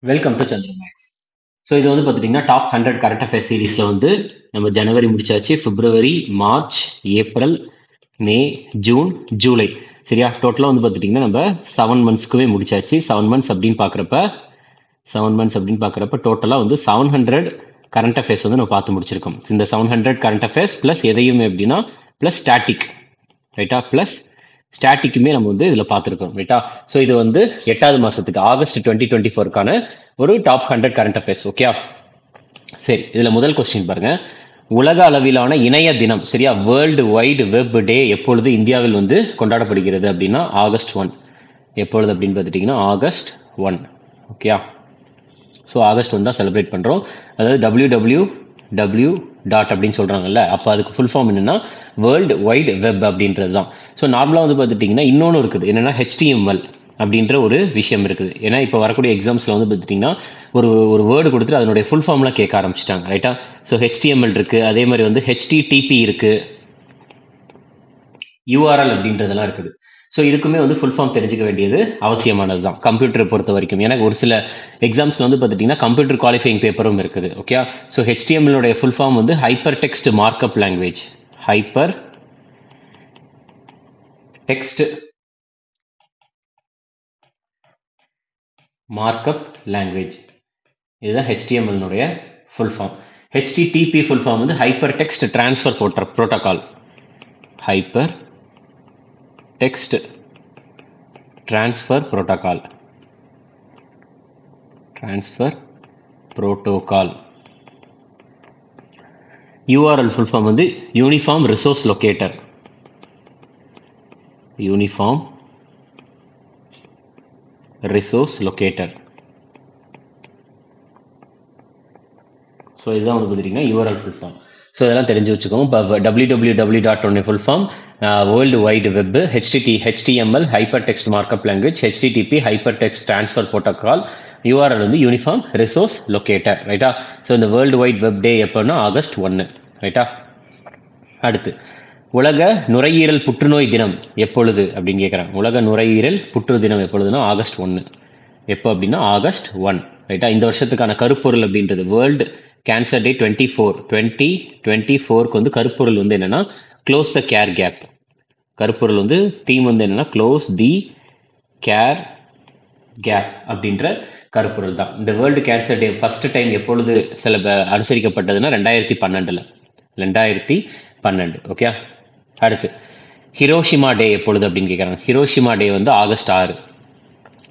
Welcome to Chandra Max. So இது வந்து பார்த்துட்டிங்கன்னா டாப் 100 கரண்ட் அஃபேர்ஸ் சீரீஸில் வந்து நம்ம ஜனவரி முடிச்சாச்சு, பிப்ரவரி, மார்ச், ஏப்ரல், மே, ஜூன், ஜூலை. சரியா, டோட்டலாக வந்து பார்த்துட்டிங்கன்னா நம்ம 7 மந்த்ஸ்க்குமே முடிச்சாச்சு. 7 மந்த்ஸ் அப்படின்னு பார்க்குறப்ப டோட்டலாக வந்து 700 கரண்ட் அஃபேர்ஸ் வந்து நம்ம பார்த்து முடிச்சிருக்கோம். இந்த 700 கரண்ட் அஃபேர்ஸ் ப்ளஸ் எதையுமே எப்படின்னா ப்ளஸ் ஸ்டாட்டிக், ரைட்டா, ப்ளஸ் ஸ்டாட்டிக்குமே நம்ம வந்து இதில் பார்த்துருக்கோம், ரைட்டா. ஸோ இது வந்து 8வது மாதத்துக்கு ஆகஸ்ட் 2024க்கான ஒரு டாப் 100 கரண்ட் அஃபேர்ஸ். ஓகே, சரி. இதில் முதல் கொஸ்டின் பாருங்க. உலக அளவிலான இணைய தினம், சரியா, வேர்ல்டு வைடு வெப் டே எப்பொழுது இந்தியாவில் வந்து கொண்டாடப்படுகிறது அப்படின்னா ஆகஸ்ட் 1. எப்பொழுது அப்படின்னு பார்த்துட்டிங்கன்னா ஆகஸ்ட் 1. ஓகே, ஸோ ஆகஸ்ட் 1 தான் செலிப்ரேட் பண்ணுறோம். அதாவது www டாட் அப்படின்னு சொல்கிறாங்கல்ல, அப்போ அதுக்கு ஃபுல் ஃபார்ம் என்னென்னா வேர்ல்டு வைடு வெப் அப்படின்றது தான். ஸோ நார்மலாக வந்து பார்த்துட்டிங்கன்னா இன்னொன்று இருக்குது, என்னென்னா HTML அப்படின்ற ஒரு விஷயம் இருக்குது. ஏன்னா இப்போ வரக்கூடிய எக்ஸாம்ஸில் வந்து பார்த்துட்டிங்கன்னா ஒரு வேர்டு கொடுத்துட்டு அதனுடைய ஃபுல் ஃபார்ம்லாம் கேட்க ஆரம்பிச்சிட்டாங்க, ரைட்டா. ஸோ HTML இருக்குது, அதே மாதிரி வந்து HTTP இருக்குது, URL அப்படின்றதெல்லாம் இருக்குது. ஸோ இதுக்குமே வந்து ஃபுல் ஃபார்ம் தெரிஞ்சுக்க வேண்டியது அவசியமானது தான் கம்ப்யூட்டரை பொறுத்த வரைக்கும். எனக்கு ஒரு சில எக்ஸாம்ஸில் வந்து பார்த்துட்டிங்கன்னா கம்ப்யூட்டர் குவாலிஃபைங் பேப்பரும் இருக்குது. Okay, so HTML full form வந்து hyper text markup language. Hyper text markup language, இதுதான் HTML full form. HTTP full form வந்து hyper text transfer protocol. Hyper text transfer protocol. URL full form வந்து uniform resource locator. Uniform resource locator. So இதுதான் வந்து பார்த்தீங்கன்னா URL full form. So இதெல்லாம் தெரிஞ்சு வச்சுக்கோங்க. இப்போ www டாட் ஒன்று full form world wide web, HTML hyper text markup language, HTTP hyper text transfer protocol, URL வந்து யூனிஃபார்ம் ரிசோர்ஸ் லொகேட்டர், ரைட்டா. ஸோ இந்த வேர்ல்டு வைட் வெப் டே எப்போன்னா ஆகஸ்ட் 1, ரைட்டா. அடுத்து, உலக நுரையீரல் புற்றுநோய் தினம் எப்பொழுது அப்படின்னு கேட்குறாங்க. உலக நுரையீரல் புற்று தினம் எப்பொழுதுன்னா ஆகஸ்ட் 1. எப்போ அப்படின்னா ஆகஸ்ட் 1, ரைட்டா. இந்த வருஷத்துக்கான கருப்பொருள் அப்படின்றது வேர்ல்டு கேன்சர் டே 2024 வந்து கருப்பொருள் வந்து என்னன்னா க்ளோஸ் த கேர் கேப். கருப்பொருள் வந்து தீம் வந்து என்னன்னா க்ளோஸ் தி கேர் கேப் அப்படின்ற கருப்பொருள் தான். இந்த world cancer day first time எப்பொழுது அனுசரிக்கப்பட்டதுன்னா 2012. ஓகே, அடுத்து ஹிரோஷிமா டே எப்பொழுது அப்படின்னு கேட்குறாங்க. ஹிரோஷிமா டே வந்து ஆகஸ்ட் 6,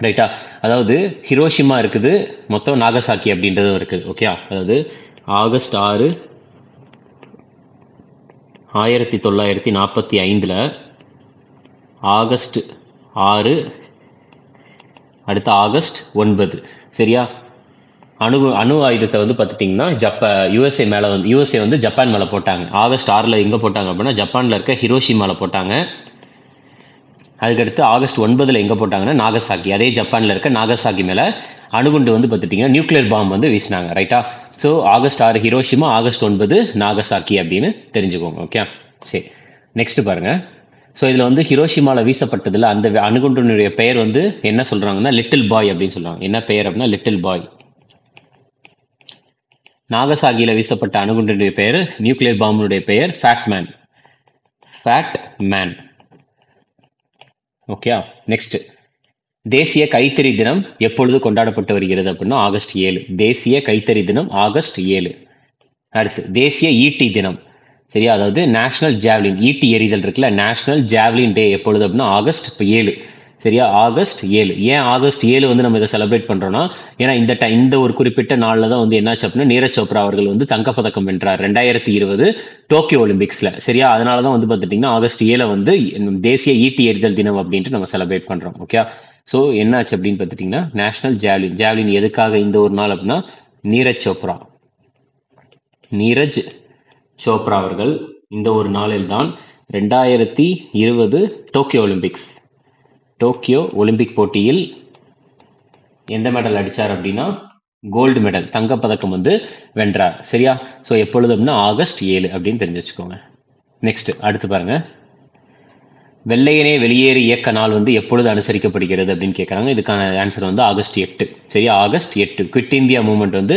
ரைட்டா. அதாவது ஹிரோஷிமா இருக்குது, மொத்தம் நாகசாக்கி அப்படின்றதும் இருக்குது. ஓகே, அதாவது ஆகஸ்ட் 6 1945, ஆகஸ்ட் 6, அடுத்த ஆகஸ்ட் 9, சரியா. அணு ஆயுதத்தை வந்து பார்த்துட்டிங்கன்னா யூஎஸ்ஏ வந்து ஜப்பான் மேலே போட்டாங்க. ஆகஸ்ட் 6 எங்கே போட்டாங்க அப்படின்னா ஜப்பானில் இருக்க ஹிரோஷிமாவில் போட்டாங்க. அதுக்கடுத்து ஆகஸ்ட் 9 எங்கே போட்டாங்கன்னா நாகசாக்கி, அதே ஜப்பானில் இருக்க நாகசாக்கி மேலே அணுகுண்டு வந்து பார்த்துட்டிங்கன்னா நியூக்ளியர் பாம் வந்து வீசினாங்க, ரைட்டா. So August 6 Hiroshima, August 9 Nagasaki அப்படின்னு தெரிஞ்சுக்கோங்க. ஓகே, சரி. நெக்ஸ்ட் பாருங்க. ஸோ இதில் வந்து ஹிரோஷிமாவில் வீசப்பட்டதில் அந்த அணுகுண்டினுடைய பெயர் வந்து என்ன சொல்கிறாங்கன்னா லிட்டில் பாய் அப்படின்னு சொல்கிறாங்க. என்ன பெயர் அப்படின்னா லிட்டில் பாய். நாகசாகியில் வீசப்பட்ட அணுகுண்டினுடைய பெயர், நியூக்ளியர் பாம்பினுடைய பெயர் ஃபேட் மேன். ஓகே, நெக்ஸ்ட், தேசிய கைத்தறி தினம் எப்பொழுது கொண்டாடப்பட்டு வருகிறது அப்படின்னா ஆகஸ்ட் 7. தேசிய கைத்தறி தினம் ஆகஸ்ட் 7. அடுத்து, தேசிய ஈட்டி தினம், சரியா, அதாவது நேஷனல் ஜாவ்லின், ஈட்டி எறிதல் இருக்குல்ல, நேஷனல் ஜாவ்லின் டே எப்பொழுது அப்படின்னா ஆகஸ்ட் 7, சரியா, ஆகஸ்ட் 7. ஏன் ஆகஸ்ட் 7 வந்து நம்ம இதை செலிப்ரேட் பண்றோம்னா, ஏன்னா இந்த ஒரு குறிப்பிட்ட நாளில் தான் வந்து என்னாச்சு அப்படின்னா நீரஜ் சோப்ரா அவர்கள் வந்து தங்கப்பதக்கம் வென்றார் 2020 டோக்கியோ ஒலிம்பிக்ஸ்ல, சரியா. அதனால தான் வந்து பார்த்துட்டிங்கன்னா ஆகஸ்ட் 7 வந்து தேசிய ஈட்டி எறிதல் தினம் அப்படின்ட்டு நம்ம செலிப்ரேட் பண்றோம். ஓகே, ஸோ என்னாச்சு அப்படின்னு பார்த்துட்டிங்கன்னா நேஷனல் ஜாவ்லின் எதுக்காக இந்த ஒரு நாள் அப்படின்னா நீரஜ் சோப்ரா அவர்கள் இந்த ஒரு நாளில் தான் 2020 டோக்கியோ ஒலிம்பிக் போட்டியில் எந்த மெடல் அடிச்சார் அப்படின்னா கோல்டு மெடல், தங்கப்பதக்கம் வந்து வென்றார், சரியா. ஸோ எப்பொழுது அப்படின்னா ஆகஸ்ட் 7 அப்படின்னு தெரிஞ்சு வச்சுக்கோங்க. நெக்ஸ்ட், அடுத்து பாருங்க. வெள்ளையனே வெளியேறு இயக்க நாள் வந்து எப்பொழுது அனுசரிக்கப்படுகிறது அப்படின்னு கேட்குறாங்க. இதுக்கான ஆன்சர் வந்து ஆகஸ்ட் 8. சரியா, ஆகஸ்ட் 8. குவிட் இந்தியா மூவ்மெண்ட் வந்து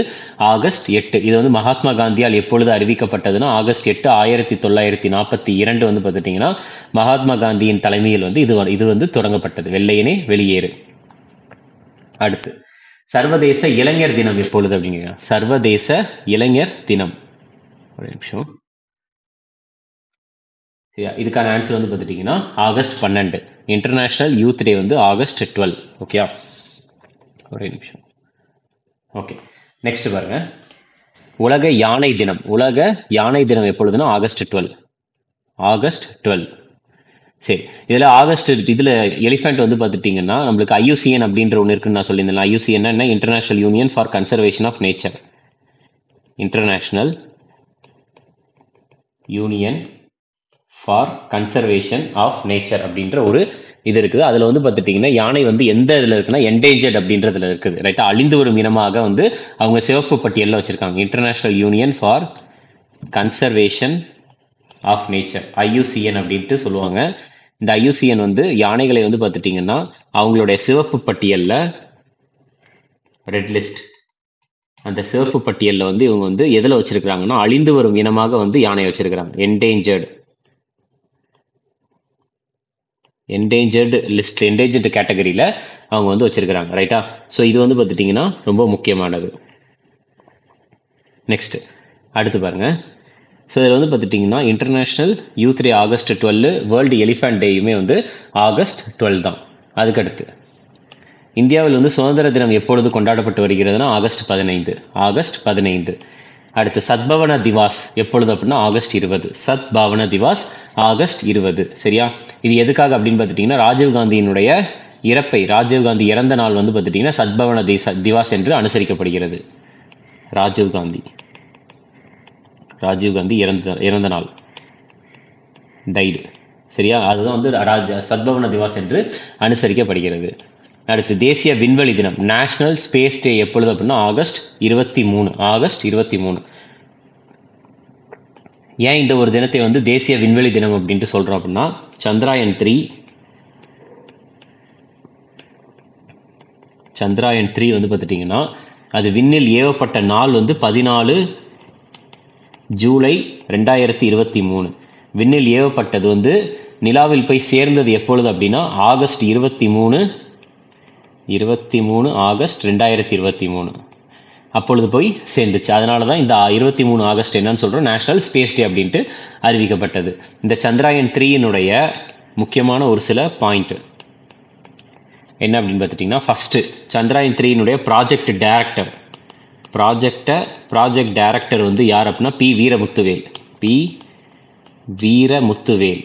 ஆகஸ்ட் 8. இது வந்து மகாத்மா காந்தியால் எப்பொழுது அறிவிக்கப்பட்டதுன்னா ஆகஸ்ட் 8 1942 வந்து பார்த்துட்டிங்கன்னா மகாத்மா காந்தியின் தலைமையில் வந்து இது வந்து தொடங்கப்பட்டது, வெள்ளையனே வெளியேறு. அடுத்து சர்வதேச இளைஞர் தினம் எப்பொழுது அப்படிங்க, சர்வதேச இளைஞர் தினம், ஒரு நிமிஷம். சரியா, இதுக்கான ஆன்சர் வந்து பார்த்துட்டிங்கன்னா ஆகஸ்ட் 12. இன்டர்நேஷனல் யூத் டே வந்து ஆகஸ்ட் 12. ஓகேயா, ஒரே நிமிஷம். ஓகே, நெக்ஸ்ட் பாருங்க, உலக யானை தினம். உலக யானை தினம் எப்பொழுதுன்னா ஆகஸ்ட் 12. ஆகஸ்ட் 12. சரி, இதில் ஆகஸ்ட் இதில் எலிஃபென்ட் வந்து பார்த்துட்டிங்கன்னா நம்மளுக்கு IUCN அப்படின்ற ஒன்று இருக்குன்னு நான் சொல்லியிருந்தேன். IUCN என்ன, international union for conservation of nature. International union for conservation of nature அப்படின்ற ஒரு இது இருக்குது. அதில் வந்து பார்த்துட்டிங்கன்னா யானை வந்து எந்த இதில் இருக்குன்னா என்டேஞ்சர்ட் அப்படின்றதுல இருக்குது. ரைட்டாக, அழிந்து வரும் இனமாக வந்து அவங்க சிவப்பு பட்டியலில் வச்சுருக்காங்க. International union for conservation of nature, IUCN அப்படின்ட்டு சொல்லுவாங்க. இந்த IUCN வந்து யானைகளை வந்து பார்த்துட்டிங்கன்னா அவங்களுடைய சிவப்பு பட்டியலில், ரெட் லிஸ்ட், அந்த சிவப்பு பட்டியலில் வந்து இவங்க வந்து எதில் வச்சுருக்கிறாங்கன்னா அழிந்து வரும் இனமாக வந்து யானை வச்சுருக்கிறாங்க. என்டேஞ்சர்டு லிஸ்ட், என்டேஞ்சர்டு கேட்டகரியில் அவங்க வந்து வச்சிருக்கிறாங்க. ரைட்டா, ஸோ இது வந்து பார்த்துட்டிங்கன்னா ரொம்ப முக்கியமானது. நெக்ஸ்ட் அடுத்து பாருங்க, ஸோ இதில் வந்து பார்த்துட்டிங்கன்னா international youth day August 12, world elephant டேயுமே வந்து ஆகஸ்ட் 12 தான். அதுக்கடுத்து இந்தியாவில் வந்து சுதந்திர தினம் எப்பொழுது கொண்டாடப்பட்டு வருகிறதுனா ஆகஸ்ட் 15. ஆகஸ்ட் 15. அடுத்து சத்பவன திவாஸ் எப்பொழுது அப்படின்னா ஆகஸ்ட் 20. சத்பாவன திவாஸ் ஆகஸ்ட் 20. சரியா, இது எதுக்காக அப்படின்னு பார்த்துட்டிங்கன்னா ராஜீவ்காந்தியினுடைய இறப்பை, ராஜீவ்காந்தி இறந்த நாள் வந்து பார்த்துட்டிங்கன்னா சத்பவன திவாஸ் என்று அனுசரிக்கப்படுகிறது. ராஜீவ்காந்தி இறந்த நாள், டைடு. சரியா, அதுதான் வந்து சத்பவன திவாஸ் என்று அனுசரிக்கப்படுகிறது. அடுத்து தேசிய விண்வெளி தினம், நேஷனல் ஸ்பேஸ் டே எப்பொழுது அப்படின்னா ஆகஸ்ட் 23. ஆகஸ்ட் 23. ஏன் இந்த ஒரு தினத்தை வந்து தேசிய விண்வெளி தினம் அப்படின்ட்டு சொல்றோம் அப்படின்னா சந்திராயன் 3 வந்து பார்த்துட்டிங்கன்னா அது விண்ணில் ஏவப்பட்ட நாள் வந்து 14 ஜூலை 2023. விண்ணில் ஏவப்பட்டது வந்து நிலாவில் போய் சேர்ந்தது எப்பொழுது அப்படின்னா ஆகஸ்ட் 23 ஆகஸ்ட் 2023 அப்பொழுது போய் சேர்ந்துச்சு. அதனால தான் இந்த 23 ஆகஸ்ட் என்னன்னு சொல்கிறோம், நேஷனல் ஸ்பேஸ் டே அப்படின்ட்டு அறிவிக்கப்பட்டது. இந்த சந்திராயன் 3னுடைய முக்கியமான ஒரு சில பாயிண்ட் என்ன அப்படின்னு பார்த்துட்டிங்கன்னா, ஃபஸ்ட்டு சந்திராயன் 3னுடைய ப்ராஜெக்ட் டைரக்டர் வந்து யார் அப்படின்னா பி வீரமுத்துவேல்.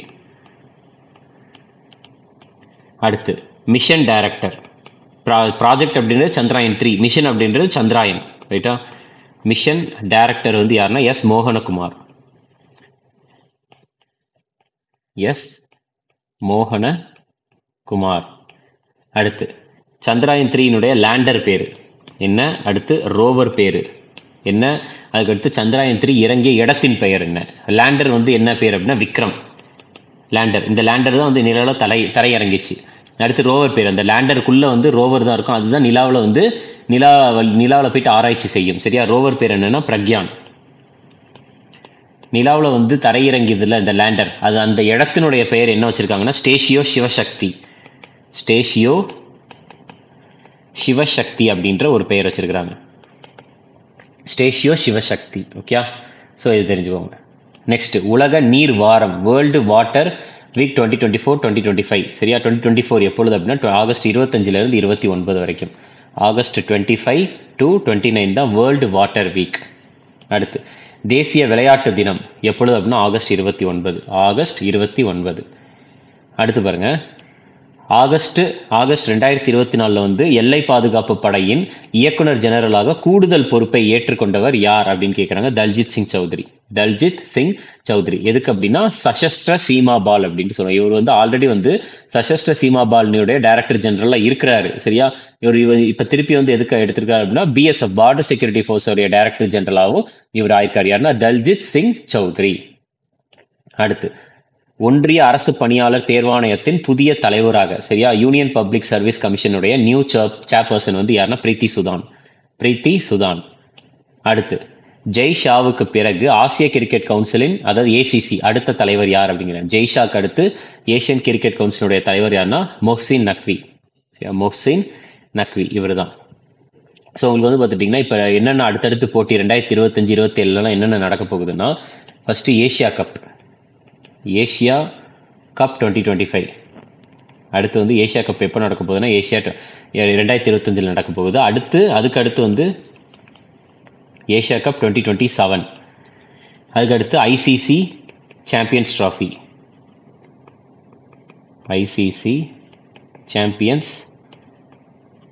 அடுத்து மிஷன் டைரக்டர், ப்ராஜெக்ட் அப்படின்றது சந்திராயன் 3, மிஷன் அப்படின்றது சந்திராயன். ரைட்டா, மிஷன் டைரக்டர் வந்து யாருன்னா எஸ் மோகனகுமார். அடுத்து சந்திராயன் 3னுடைய லேண்டர் பேர் என்ன, அடுத்து ரோவர் பேர் என்ன, அதுக்கடுத்து சந்திராயன் 3 இறங்கிய இடத்தின் பெயர் என்ன. லேண்டர் வந்து என்ன பேர் அப்படின்னா விக்ரம் லேண்டர். இந்த லேண்டர் தான் வந்து நிலாவில் தரையிறங்கிச்சு. அடுத்து ரோவர் பேர், அந்த லேண்டருக்குள்ளே வந்து ரோவர் தான் இருக்கும், அதுதான் நிலாவில் வந்து நிலாவில் போயிட்டு ஆராய்ச்சி செய்யும். சரியா, ரோவர் பேர் என்னன்னா பிரக்யான். நிலாவில் வந்து தரையிறங்கியதில்ல இந்த லேண்டர், அது அந்த இடத்தினுடைய பெயர் என்ன வச்சிருக்காங்கன்னா ஸ்டேஷியோ சிவசக்தி அப்படின்ற ஒரு பெயர் வச்சிருக்கிறாங்க. ஸ்டேஷியோ சிவசக்தி. ஓகே, ஸோ இது தெரிஞ்சுக்கோங்க. நெக்ஸ்ட் உலக நீர் வாரம், வேர்ல்டு வாட்டர் வீக் 2024-2025. சரியா, 2024 எப்பொழுது அப்படின்னா ஆகஸ்ட் 25 29 வரைக்கும். ஆகஸ்ட் 25 to 29 தான் வேர்ல்டு வாட்டர் வீக். அடுத்து தேசிய விளையாட்டு தினம் எப்பொழுது அப்படின்னா ஆகஸ்ட் 29. ஆகஸ்ட் 29. அடுத்து பாருங்க, ஆகஸ்ட் 2024 வந்து எல்லை பாதுகாப்பு படையின் இயக்குனர் ஜெனரலாக கூடுதல் பொறுப்பை ஏற்றுக்கொண்டவர் யார் அப்படின்னு கேட்குறாங்க. தல்ஜித் சிங் சௌத்ரி. எதுக்கு அப்படின்னா சசஸ்திர சீமா பால் அப்படின்னு சொல்லுவாங்க. இவர் வந்து ஆல்ரெடி வந்து சசஸ்திர சீமா பால்னுடைய டைரக்டர் ஜெனரலா இருக்கிறாரு. சரியா, இவர் இப்ப திருப்பி வந்து எதுக்கு எடுத்திருக்காரு அப்படின்னா BSF பார்டர் செக்யூரிட்டி ஃபோர்ஸ் உடைய டைரக்டர் ஜெனரலாகவும் இவர் ஆயிருக்காரு. யாருன்னா தல்ஜித் சிங் சௌத்ரி. அடுத்து ஒன்றிய அரசு பணியாளர் தேர்வாணையத்தின் புதிய தலைவராக, சரியா, யூனியன் பப்ளிக் சர்வீஸ் கமிஷனுடைய நியூ சேர்பர்சன் வந்து யாருன்னா பிரீத்தி சுதான். அடுத்து ஜெய் ஷாவுக்கு பிறகு ஆசிய கிரிக்கெட் கவுன்சிலின், அதாவது ஏசிசி, அடுத்த தலைவர் யார் அப்படிங்கிற, ஜெய் ஷாக்கு அடுத்து ஏசியன் கிரிக்கெட் கவுன்சிலுடைய தலைவர் யாருன்னா மொஹ்சின் நக்வி இவர் தான். ஸோ உங்களுக்கு வந்து பார்த்துட்டிங்கன்னா இப்போ என்னென்ன அடுத்தடுத்து போட்டி 2025-27 என்னென்ன நடக்க போகுதுன்னா, ஃபர்ஸ்ட் ஏஷியா கப் 2025. அடுத்து வந்து ஏஷியா கப் எப்போ நடக்க போகுதுன்னா 2025 நடக்க போகுது. அதுக்கு வந்து ஏஷியா கப் 2027. அதுக்கடுத்து ஐசிசி சாம்பியன்ஸ்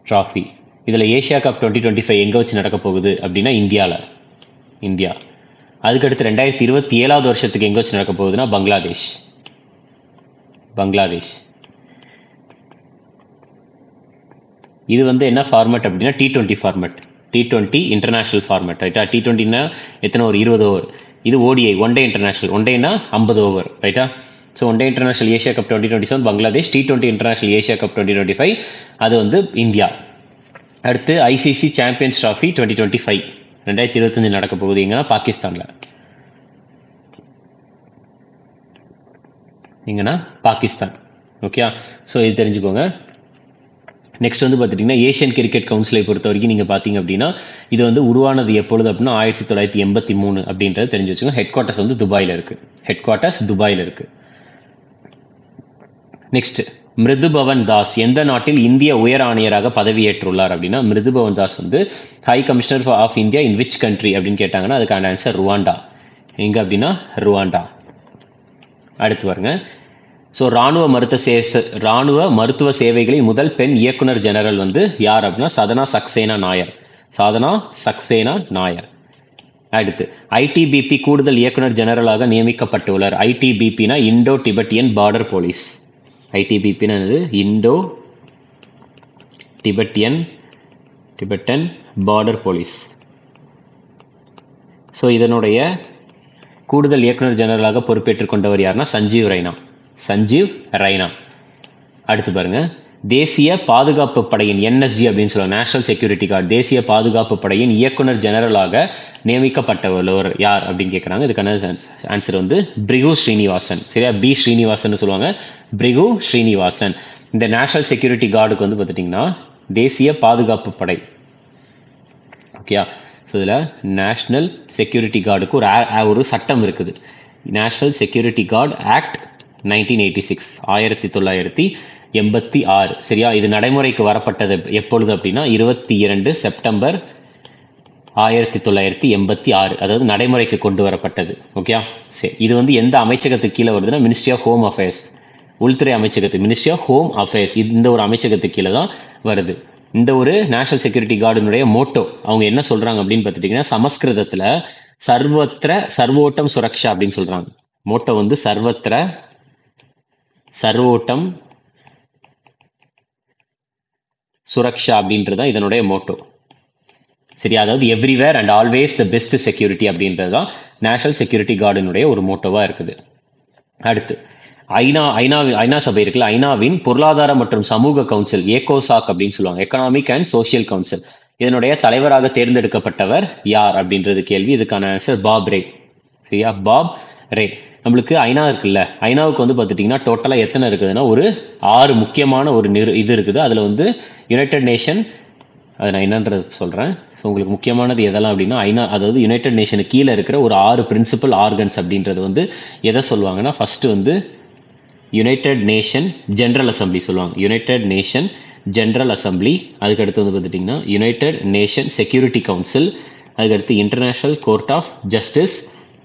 ட்ராஃபி. இதில் ஏஷியா கப் 2025 எங்கே வச்சு நடக்க போகுது அப்படின்னா இந்தியா. அதுக்கடுத்து 2027 வருஷத்துக்கு எங்கே வச்சு நடக்க போகுதுன்னா பங்களாதேஷ். இது வந்து என்ன ஃபார்மேட் அப்படின்னா T20 format, T20 international format, ரைட்டா. T20னா எத்தனை ஓவர்? 20 ஓவர். இது ODI, one day international. One டேனா 50 ஓவர், ரைட்டா. So one day international Asia Cup 2027 Bangladesh, T20 international Asia Cup 2025 அது வந்து இந்தியா. அடுத்து ஐசிசி சாம்பியன்ஸ் ட்ராஃபி 2025 2025 நடக்க போகுது எங்கன்னா பாகிஸ்தான். ஓகே, ஸோ இது தெரிஞ்சுக்கோங்க. நெக்ஸ்ட் வந்து பார்த்துட்டிங்கன்னா ஏஷியன் கிரிக்கெட் கவுன்சிலை பொறுத்த வரைக்கும் நீங்கள் பார்த்தீங்க அப்படின்னா இது வந்து உருவானது எப்பொழுது அப்படின்னா 1983 அப்படின்றது தெரிஞ்சு வச்சுக்கோங்க. ஹெட் குவார்ட்டர்ஸ் வந்து துபாயில் இருக்கு. நெக்ஸ்ட் மிருதுபவன் தாஸ் எந்த நாட்டில் இந்திய உயர் ஆணையராக பதவியேற்றுள்ளார் அப்படின்னா, மிருதுபவன் தாஸ் வந்து high commissioner of India in which country அப்படின்னு கேட்டாங்கன்னா அதுக்கான ஆன்சர் ருவாண்டா. எங்க அப்படின்னா ருவாண்டா. அடுத்து பாருங்க. ஸோ ராணுவ மருத்துவ சேவைகளின் முதல் பெண் இயக்குனர் ஜெனரல் வந்து யார் அப்படின்னா சாதனா சக்சேனா நாயர். அடுத்து ஐடிபிபி கூடுதல் இயக்குனர் ஜெனரலாக நியமிக்கப்பட்டுள்ளார். ஐடிபிபினா இண்டோ டிபெட்டியன் பார்டர் போலீஸ். ஐடிபிபினா Indo Tibetan border police. So இதனுடைய கூடுதல் இயக்குனர் ஜெனரலாக பொறுப்பேற்றுக் கொண்டவர் யாருன்னா சஞ்சீவ் ரைனா. அடுத்து பாருங்க. தேசிய பாதுகாப்பு படையின் NSG அப்படின்னு சொல்லுவாங்க, நேஷனல் செக்யூரிட்டி கார்டு. தேசிய பாதுகாப்பு படையின் இயக்குனர் ஜெனரலாக நியமிக்கப்பட்டவர் யார் அப்படின்னு கேட்குறாங்க. இதுக்கான ஆன்சர் வந்து பிரிகு ஸ்ரீனிவாசன். சரியா, பி ஸ்ரீனிவாசன் சொல்லுவாங்க, பிரிகு ஸ்ரீனிவாசன். இந்த நேஷனல் செக்யூரிட்டி கார்டுக்கு வந்து பார்த்துட்டிங்கன்னா தேசிய பாதுகாப்பு படை. ஓகே, ஸோ இதில் நேஷனல் செக்யூரிட்டி கார்டுக்கு ஒரு சட்டம் இருக்குது. National security card act 1986 1986. சரியா, இது நடைமுறைக்கு வரப்பட்டது எப்பொழுது அப்படின்னா 22 செப்டம்பர் 1986, அதாவது நடைமுறைக்கு கொண்டு வரப்பட்டது. ஓகே, சரி. இது வந்து எந்த அமைச்சகத்துக்கு கீழே வருதுன்னா மினிஸ்ட்ரி ஆஃப் ஹோம் அஃபேர்ஸ், உள்துறை அமைச்சகத்துக்கு, மினிஸ்ட்ரி ஆஃப் ஹோம் அஃபேர்ஸ், இந்த ஒரு அமைச்சகத்துக்கு கீழே தான் வருது. இந்த ஒரு நேஷனல் செக்யூரிட்டி கார்டுனுடைய மோட்டோ அவங்க என்ன சொல்றாங்க அப்படின்னு பார்த்துட்டீங்கன்னா சமஸ்கிருதத்துல சர்வோட்டம் சுரக்ஷா அப்படின்னு சொல்றாங்க. மோட்டோ வந்து சர்வோட்டம் சுரக்ஷா அப்படின்றதான் இதனுடைய மோட்டோ. சரி, அதாவது everywhere and always the best security அப்படின்றது தான் நேஷனல் செக்யூரிட்டி கார்டுனுடைய ஒரு மோட்டோவா இருக்குது. அடுத்து ஐநா சபை இருக்குல்ல, ஐநாவின் பொருளாதார மற்றும் சமூக கவுன்சில், ஏகோசாக் அப்படின்னு சொல்லுவாங்க, எக்கனாமிக் அண்ட் சோசியல் கவுன்சில். இதனுடைய தலைவராக தேர்ந்தெடுக்கப்பட்டவர் யார் அப்படின்றது கேள்வி. இதுக்கான ஆன்சர் பாப் ரே. சரியா, பாப் ரே. நம்மளுக்கு ஐநா இருக்குல்ல, ஐநாவுக்கு வந்து பார்த்துட்டிங்கன்னா டோட்டலாக எத்தனை இருக்குதுன்னா ஒரு 6 முக்கியமான ஒரு இது இருக்குது. அதில் வந்து யுனைடெட் நேஷன், அதை நான் என்னன்றது சொல்கிறேன். ஸோ உங்களுக்கு முக்கியமானது எதெல்லாம் அப்படின்னா ஐநா, அதாவது யுனைடெட் நேஷனுக்கு கீழே இருக்கிற ஒரு 6 பிரின்சிபல் ஆர்கன்ஸ் அப்படின்றது வந்து எதை சொல்லுவாங்கன்னா ஃபர்ஸ்ட் வந்து யுனைடெட் நேஷன் ஜெனரல் அசம்பிளி சொல்லுவாங்க, யுனைடெட் நேஷன் ஜெனரல் அசம்பிளி. அதுக்கடுத்து வந்து பார்த்துட்டிங்கன்னா யுனைடெட் நேஷன் செக்யூரிட்டி கவுன்சில், அதுக்கடுத்து இன்டர்நேஷனல் கோர்ட் ஆஃப் ஜஸ்டிஸ்,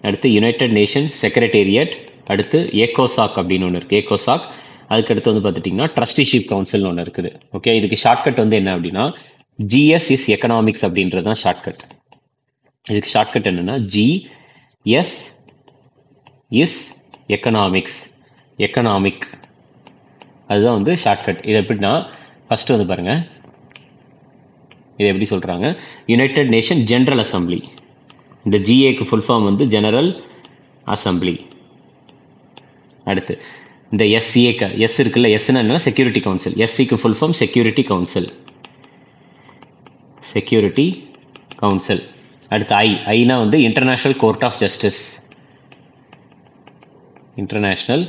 அடுத்து யுனைடெட் நேஷன் செக்ரட்டேரியட், அடுத்து ஏகோசாக் அப்படின்னு ஒன்று இருக்குது, ஏகோசாக். அதுக்கடுத்து வந்து பார்த்துட்டிங்கன்னா ட்ரஸ்டிஷிப் கவுன்சில்னு ஒன்று இருக்குது. ஓகே, இதுக்கு ஷார்ட்கட் வந்து என்ன அப்படின்னா GS இஸ் எக்கனாமிக்ஸ் அப்படின்றது தான் ஷார்ட்கட். இதுக்கு ஷார்ட்கட் என்னன்னா GS இஸ் எக்கனாமிக், அதுதான் வந்து ஷார்ட்கட். இது எப்படின்னா ஃபர்ஸ்ட் வந்து பாருங்க, இது எப்படி சொல்றாங்க, யுனைடெட் நேஷன் ஜெனரல் அசம்பிளி. இந்த GAக்கு ஃபுல் ஃபார்ம் வந்து ஜெனரல் அசம்பிளி. அடுத்து இந்த எஸ்சிஏ எஸ் இருக்குல்ல, எஸ்னா என்ன, செக்யூரிட்டி கவுன்சில். எஸ்சிக்கு full form security council, security council. அடுத்து ஐனா வந்து international court of justice, international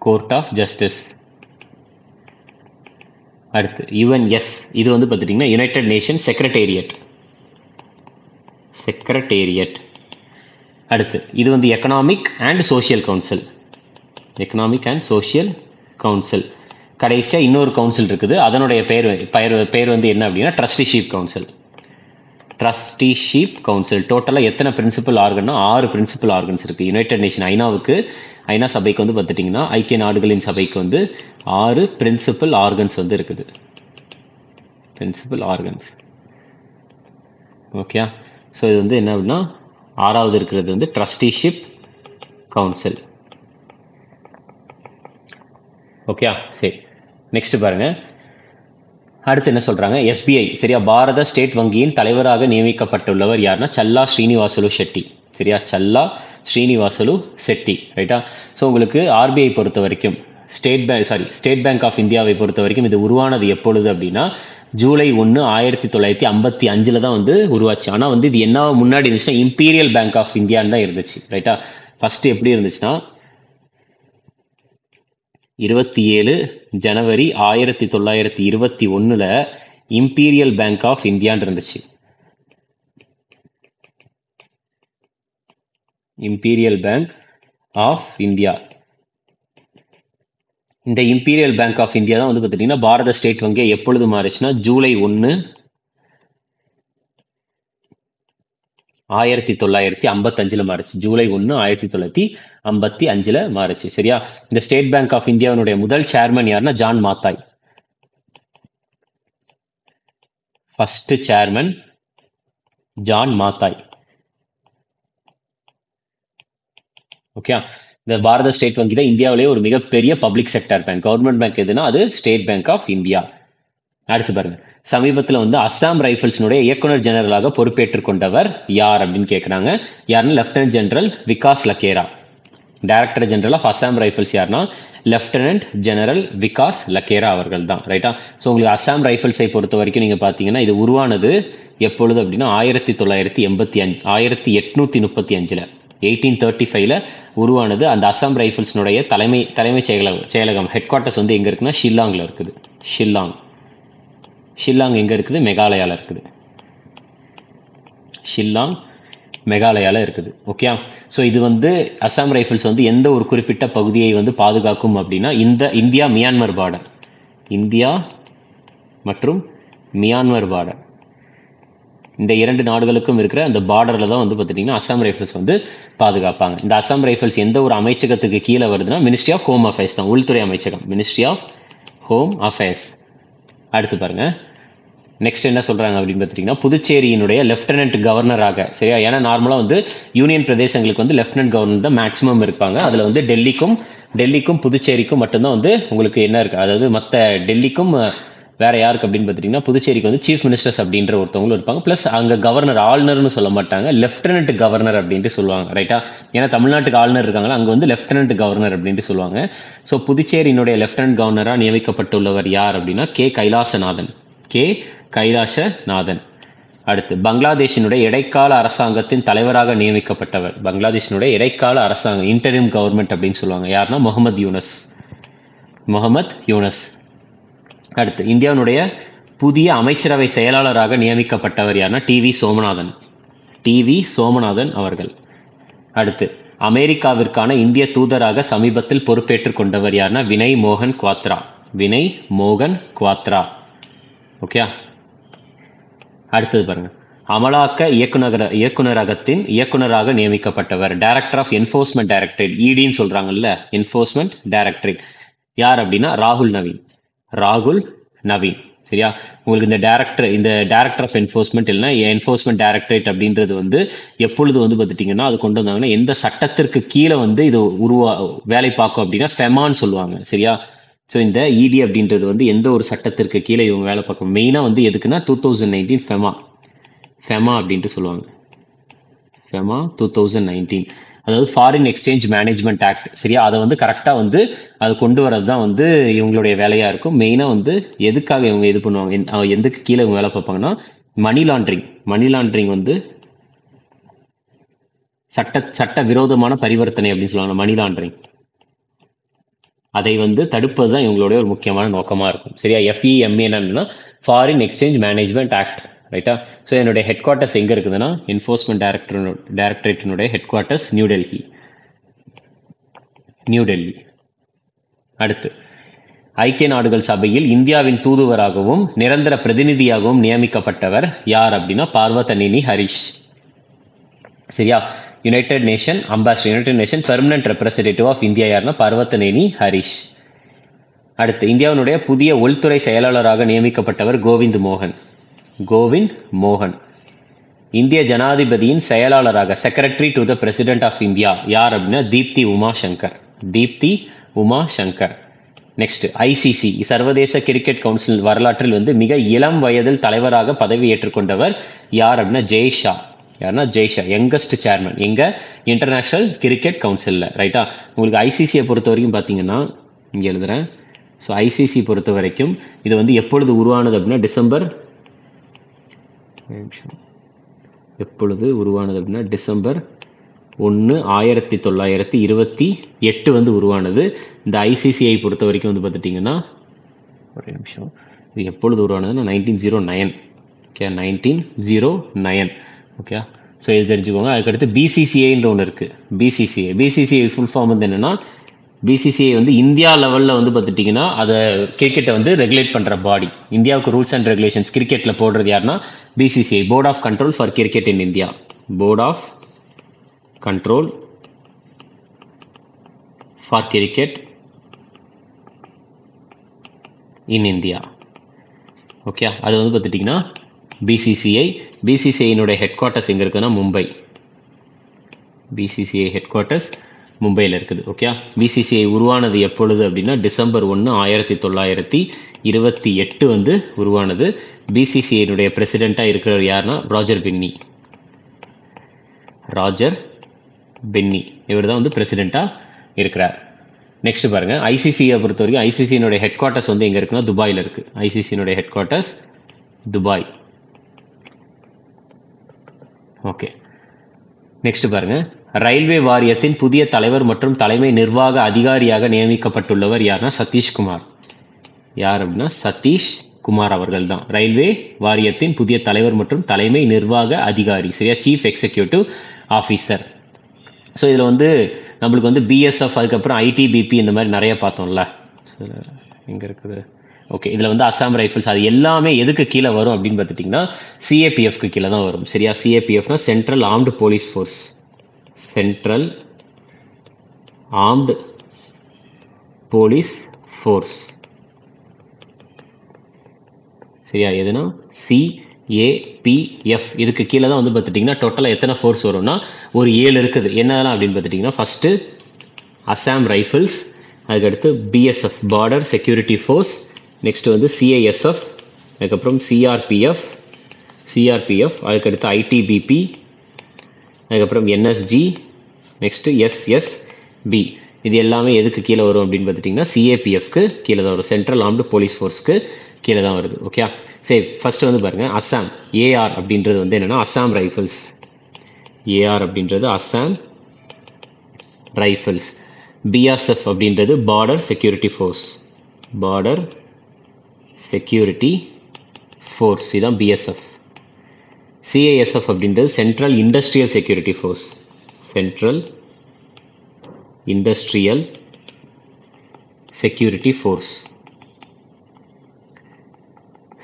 court of justice. அடுத்து யுஎன்எஸ், இது வந்து பார்த்துட்டிங்கன்னா யுனைடெட் நேஷன் செக்ரட்டேரியட், செக்ரட்டேரியட். அடுத்து இது வந்து economic and social council, economic and social council. கடைசியாக இன்னொரு கவுன்சில் இருக்குது, அதனுடைய பேர் வந்து என்ன அப்படின்னா ட்ரஸ்டிஷிப் கவுன்சில், ட்ரஸ்டிஷிப் கவுன்சில். டோட்டலாக எத்தனை பிரின்சிபல் ஆர்கன்னா 6 பிரின்சிபல் ஆர்கன்ஸ் இருக்குது யுனைடெட் நேஷன் ஐநாவுக்கு. ஐநா சபைக்கு வந்து பார்த்துட்டிங்கன்னா ஐக்கிய நாடுகளின் சபைக்கு வந்து 6 பிரின்சிபல் ஆர்கன்ஸ் வந்து இருக்குது, பிரின்சிபல் ஆர்கன்ஸ். ஓகே, ஸோ இது வந்து என்ன அப்படின்னா 6வது இருக்கிறது வந்து ட்ரஸ்டிஷிப் கவுன்சில். ஓகே, சரி, நெக்ஸ்ட் பாருங்க. அடுத்து என்ன சொல்றாங்க, எஸ்பிஐ சரியா, பாரத ஸ்டேட் வங்கியின் தலைவராக நியமிக்கப்பட்டுள்ளவர் யாருன்னா சல்லா ஸ்ரீனிவாசலு ஷெட்டி, சரியா, சல்லா ஸ்ரீனிவாசலு செட்டி, ரைட்டா. ஸோ உங்களுக்கு ஆர்பிஐ பொறுத்த வரைக்கும் ஸ்டேட் பேங்க் ஆஃப் இந்தியாவை பொறுத்த வரைக்கும் இது உருவானது எப்பொழுது அப்படின்னா ஜூலை 1, 1955 தான் வந்து உருவாச்சு. ஆனால் வந்து இது என்ன முன்னாடி இருந்துச்சுன்னா இம்பீரியல் பேங்க் ஆஃப் இந்தியான்னு தான் இருந்துச்சு, ரைட்டா. ஃபர்ஸ்ட் எப்படி இருந்துச்சுன்னா 27 ஜனவரி 1921 இம்பீரியல் பேங்க் ஆஃப் இந்தியான்னு இருந்துச்சு, இம்பீரியல் பேங்க் ஆஃப் இந்தியா. இந்த இம்பீரியல் பேங்க் ஆஃப் இந்தியா தான் வந்து பார்த்துட்டீங்கன்னா பாரத ஸ்டேட் வங்கி எப்பொழுது மாறுச்சுன்னா ஜூலை 1, 1955 மாறுச்சு, ஜூலை 1, 1955 மாறுச்சு, சரியா. இந்த ஸ்டேட் பேங்க் ஆஃப் இந்தியாவுடைய முதல் சேர்மன் யாருன்னா John Mathai, first chairman John Mathai. Okay, இந்த பாரத ஸ்டேட் வங்கி தான் இந்தியாவிலேயே ஒரு மிகப்பெரிய public sector bank, government bank எதுனா அது ஸ்டேட் பேங்க் ஆஃப் இந்தியா. அடுத்து பாருங்க, சமீபத்தில் வந்து அஸ்ஸாம் ரைஃபிள்ஸ்னுடைய இயக்குனர் ஜெனரலாக பொறுப்பேற்றுக் கொண்டவர் யார் அப்படின்னு கேட்குறாங்க. யாருன்னு lieutenant general Vikas Lakhera. Director general of Assam Rifles யாருன்னா லெப்டினன்ட் ஜெனரல் விகாஸ் லக்கேரா அவர்கள் தான், ரைட்டா. ஸோ உங்களுக்கு அஸ்ஸாம் ரைஃபிள்ஸை பொறுத்த வரைக்கும் நீங்கள் பார்த்தீங்கன்னா இது உருவானது எப்பொழுது அப்படின்னா 1985, 1835, 1835 உருவானது. அந்த அஸ்ஸாம் ரைஃபிள்ஸ்னுடைய தலைமை செயலகம் ஹெட் குவார்ட்டர்ஸ் வந்து எங்கே இருக்குன்னா ஷில்லாங்கில் இருக்குது. ஷில்லாங் எங்கே இருக்குது, மெகாலயாவில் இருக்குது, ஷில்லாங் மெகாலயாவில் இருக்குது. ஓகே, ஸோ இது வந்து அஸ்ஸாம் ரைஃபிள்ஸ் வந்து எந்த ஒரு குறிப்பிட்ட பகுதியை வந்து பாதுகாக்கும் அப்படின்னா இந்த இந்தியா மியான்மர் பார்டர், இந்தியா மற்றும் மியான்மர் பார்டர், இந்த 2 நாடுகளுக்கும் இருக்கிற அந்த பார்டரில் தான் வந்து பார்த்துட்டிங்கன்னா அஸ்ஸாம் ரைஃபிள்ஸ் வந்து பாதுகாப்பாங்க. இந்த அஸ்ஸாம் ரைஃபிள்ஸ் எந்த ஒரு அமைச்சகத்துக்கு கீழே வருதுன்னா மினிஸ்ட்ரி ஆஃப் ஹோம் அஃபேர்ஸ் தான், உள்துறை அமைச்சகம், மினிஸ்ட்ரி ஆஃப் ஹோம் அஃபேர்ஸ். அடுத்து பாருங்க, நெக்ஸ்ட் என்ன சொல்றாங்க அப்படின்னு பார்த்தீங்கன்னா புதுச்சேரியினுடைய லெப்டினன்ட் கவர்னராக, சரியா. ஏன்னா நார்மலாக வந்து யூனியன் பிரதேசங்களுக்கு வந்து லெப்டினன்ட் கவர்னர் தான் மேக்ஸிமம் இருப்பாங்க. அதில் வந்து டெல்லிக்கும் புதுச்சேரிக்கும் மட்டும்தான் வந்து உங்களுக்கு என்ன இருக்கு, அதாவது மற்ற டெல்லிக்கும் வேற யாருக்கு அப்படின்னு பார்த்துட்டீங்கன்னா புதுச்சேரிக்கு வந்து சீஃப் மினிஸ்டர்ஸ் அப்படின்ற ஒருத்தவங்களும் இருப்பாங்க. பிளஸ் அங்கே கவர்னர், ஆளுநர்னு சொல்ல மாட்டாங்க, லெப்டினன்ட் கவர்னர் அப்படின்ட்டு சொல்லுவாங்க, ரைட்டா. ஏன்னா தமிழ்நாட்டுக்கு ஆளுநர் இருக்காங்களா, அங்கே வந்து லெப்டினன்ட் கவர்னர் அப்படின்ட்டு சொல்லுவாங்க. ஸோ புதுச்சேரியினுடைய லெப்டினன்ட் கவர்னராக நியமிக்கப்பட்டுள்ளவர் யார் அப்படின்னா கே கைலாசநாதன். அடுத்து பங்களாதேஷினுடைய இடைக்கால அரசாங்கத்தின் தலைவராக நியமிக்கப்பட்டவர், பங்களாதேஷினுடைய இடைக்கால அரசாங்கம் இன்டரிம் கவர்மெண்ட் அப்படின்னு சொல்லுவாங்க, யாருன்னா முகமது யூனஸ். அடுத்து இந்தியாவுடைய புதிய அமைச்சரவை செயலாளராக நியமிக்கப்பட்டவர் யாருன்னா டிவி சோமநாதன் அவர்கள். அடுத்து அமெரிக்காவிற்கான இந்திய தூதராக சமீபத்தில் பொறுப்பேற்றுக் கொண்டவர் யாருன்னா வினய் மோகன் குவாத்ரா. ஓகே, அடுத்தது பாருங்க, அமலாக்க இயக்குநரகத்தின் இயக்குநராக நியமிக்கப்பட்டவர் டைரக்டர் ஆஃப் என்ஃபோர்ஸ்மெண்ட் டைரக்டரேட், இடின்னு சொல்றாங்கல்ல, என்ஃபோர்ஸ்மெண்ட் டைரக்டரேட் யார் அப்படின்னா ராகுல் நவீன், சரியா. உங்களுக்கு இந்த டைரக்டர் ஆஃப் என்ஃபோர்ஸ்மெண்ட் இல்லைன்னா என்ஃபோர்ஸ்மெண்ட் டைரக்டரேட் அப்படின்றது வந்து எப்பொழுது வந்து பார்த்துட்டிங்கன்னா அது கொண்டு வந்தாங்கன்னா எந்த சட்டத்திற்கு கீழே வந்து இது வேலை பார்க்கும் அப்படின்னா ஃபெமான்னு சொல்லுவாங்க, சரியா. ஸோ இந்த இடி அப்படின்றது வந்து எந்த ஒரு சட்டத்திற்கு கீழே இவங்க வேலை பார்க்கும், மெயினாக வந்து எதுக்குன்னா 2019 ஃபெமா அப்படின்ட்டு சொல்லுவாங்க, ஃபெமா 2019. அதாவது ஃபாரின் எக்ஸ்சேஞ்ச் மேனேஜ்மெண்ட் ஆக்ட். சரியா, அதை வந்து கரெக்டாக வந்து அதை கொண்டு வரது தான் வந்து இவங்களுடைய வேலையா இருக்கும். மெயினாக வந்து எதுக்காக இவங்க இது பண்ணுவாங்க, எதுக்கு கீழே இவங்க வேலை பார்ப்பாங்கன்னா மணி லாண்ட்ரிங் வந்து சட்ட விரோதமான பரிவர்த்தனை அப்படின்னு சொல்லுவாங்க. மணி லாண்ட்ரிங் அதை வந்து தடுப்பது தான் இவங்களுடைய ஒரு முக்கியமான நோக்கமாக இருக்கும். சரியா, FEMA foreign exchange management act. ரைட்டா. ஸோ என்னுடைய ஹெட் குவார்ட்டர்ஸ் எங்கே இருக்குதுன்னா என்ஃபோர்ஸ்மெண்ட் டைரக்டரேட்டினுடைய ஹெட் குவார்ட்டர்ஸ் நியூ டெல்லி. அடுத்து, ஐக்கிய நாடுகள் சபையில் இந்தியாவின் தூதுவராகவும் நிரந்தர பிரதிநிதியாகவும் நியமிக்கப்பட்டவர் யார் அப்படின்னா பார்வதனேனி ஹரிஷ். சரியா, united nation permanent representative of India யாருன்னா பார்வதனேனி ஹரிஷ். அடுத்து, இந்தியாவினுடைய புதிய உள்துறை செயலாளராக நியமிக்கப்பட்டவர் கோவிந்த் மோகன். இந்திய ஜனாதிபதியின் செயலாளராக secretary to the president of India யார் அப்படின்னா தீப்தி உமா சங்கர். நெக்ஸ்ட், ICC சர்வதேச கிரிக்கெட் கவுன்சில் வரலாற்றில் வந்து மிக இளம் வயதில் தலைவராக பதவி ஏற்றுக்கொண்டவர் யார் அப்படின்னா ஜெய்ஷா, யங்கஸ்ட் சேர்மன் எங்க இன்டர்நேஷனல் கிரிக்கெட் கவுன்சிலில். ரைட்டா. உங்களுக்கு ஐசிசியை பொறுத்த வரைக்கும் பார்த்தீங்கன்னா இங்கே எழுதுறேன். ஸோ ICC பொறுத்த வரைக்கும் இது வந்து எப்பொழுது உருவானது அப்படின்னா டிசம்பர் 1, 1928 வந்து உருவானது. இந்த ICCஐ பொறுத்த வரைக்கும் வந்து பார்த்துட்டிங்கன்னா ஒரு நிமிஷம், இது எப்பொழுது உருவானதுன்னா 1909. ஓகே, 1909. ஓகே, ஸோ இது தெரிஞ்சுக்கோங்க. அதுக்கடுத்து BCCIன்ற ஒன்று இருக்குது. BCCI ஃபுல் ஃபார்ம் வந்து என்னென்னா, BCCI வந்து இந்தியா லெவலில் வந்து பார்த்துட்டிங்கன்னா அதை கிரிக்கெட்டை வந்து ரெகுலேட் பண்ணுற பாடி. இந்தியாவுக்கு ரூல்ஸ் அண்ட் ரெகுலேஷன்ஸ் கிரிக்கெட்டில் போடுறது யாருன்னா BCCI, board of control for cricket in India. Board of control for cricket in India. Okay, அது வந்து பார்த்துட்டிங்கன்னா BCCIனுடைய ஹெட் குவார்ட்டர்ஸ் எங்கே இருக்குதுன்னா மும்பை. BCCI ஹெட் குவார்ட்டர்ஸ் மும்பையில் இருக்குது. ஓகே, BCCI உருவானது எப்பொழுது அப்படின்னா டிசம்பர் 1, 1928 வந்து உருவானது. BCCIனுடைய பிரசிடெண்ட்டாக இருக்கிறவர் யாருன்னா ராஜர் பென்னி. இவர் தான் வந்து பிரசிடெண்ட்டாக இருக்கிறார். நெக்ஸ்ட் பாருங்க, ICCயை பொறுத்த வரைக்கும் ICCனுடைய ஹெட் குவார்ட்டர்ஸ் வந்து எங்கே இருக்குன்னா துபாயில் இருக்குது. ICCனுடைய headquarters Dubai. Okay, next பாருங்க, ரயில்வே வாரியத்தின் புதிய தலைவர் மற்றும் தலைமை நிர்வாக அதிகாரியாக நியமிக்கப்பட்டுள்ளவர் யாருன்னா சதீஷ்குமார். யார் அப்படின்னா சதீஷ்குமார் அவர்கள் தான் ரயில்வே வாரியத்தின் புதிய தலைவர் மற்றும் தலைமை நிர்வாக அதிகாரி. சரியா, சீஃப் எக்ஸிக்யூட்டிவ் ஆஃபீஸர். ஸோ இதில் வந்து நம்மளுக்கு வந்து BSF, அதுக்கப்புறம் ITBP இந்த மாதிரி நிறைய பார்த்தோம்ல. எங்கே இருக்குது? ஓகே, இதில் வந்து அசாம் ரைஃபிள்ஸ் அது எல்லாமே எதுக்கு கீழே வரும் அப்படின்னு பார்த்துட்டிங்கன்னா CAPFக்கு கீழே தான் வரும். சரியா, CAPFனா சென்ட்ரல் ஆர்ம்டு போலீஸ் ஃபோர்ஸ். சரியா, எதுனா CAPF இதுக்கு கீழே தான் வந்து பார்த்துட்டிங்கன்னா டோட்டலாக எத்தனை ஃபோர்ஸ் வரும்னா ஒரு 7 இருக்குது. என்னெல்லாம் அப்படின்னு பார்த்துட்டிங்கன்னா ஃபஸ்ட்டு அசாம் ரைஃபிள்ஸ், அதுக்கடுத்து BSF border security force, next வந்து CISF, அதுக்கப்புறம் CRPF, அதுக்கடுத்து ITBP, அதுக்கப்புறம் NSG, நெக்ஸ்ட் SSB. இது எல்லாமே எதுக்கு கீழே வரும் அப்படின்னு பார்த்துட்டிங்கன்னா CAPFக்கு கீழே தான் வரும். சென்ட்ரல் ஆர்ம்டு போலீஸ் ஃபோர்ஸ்க்கு கீழே தான் வருது. ஓகே, சரி, ஃபர்ஸ்ட் வந்து பாருங்க, அசாம் AR அப்படின்றது வந்து என்னன்னா அசாம் ரைஃபிள்ஸ். AR அப்படின்றது அசாம் ரைஃபிள்ஸ். BSF அப்படின்றது பார்டர் செக்யூரிட்டி ஃபோர்ஸ், இதுதான் BSF. CISF அப்படின்றது central industrial security force.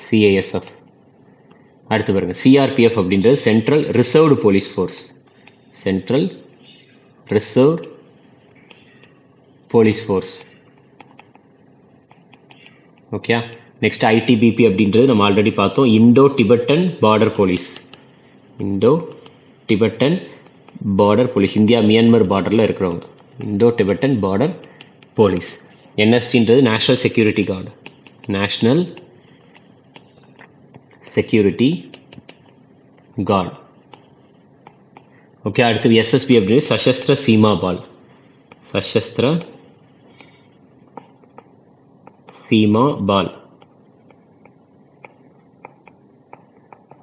CISF. அடுத்து பாருங்க, CRPF அப்படின்றது central reserved police force. Okay, next ITBP அப்படின்றது நம்ம ஆல்ரெடி பார்த்தோம், Indo Tibetan border police. India Myanmar பார்டரில் இருக்கிறவங்க இண்டோ டிபெட்டன் பார்டர் போலீஸ். NSGன்றது நேஷனல் செக்யூரிட்டி கார்டு. ஓகே, அடுத்தது எஸ்எஸ்பி அப்படின்னு சசஸ்திர சீமா பால். சசஸ்திர சீமா பால்.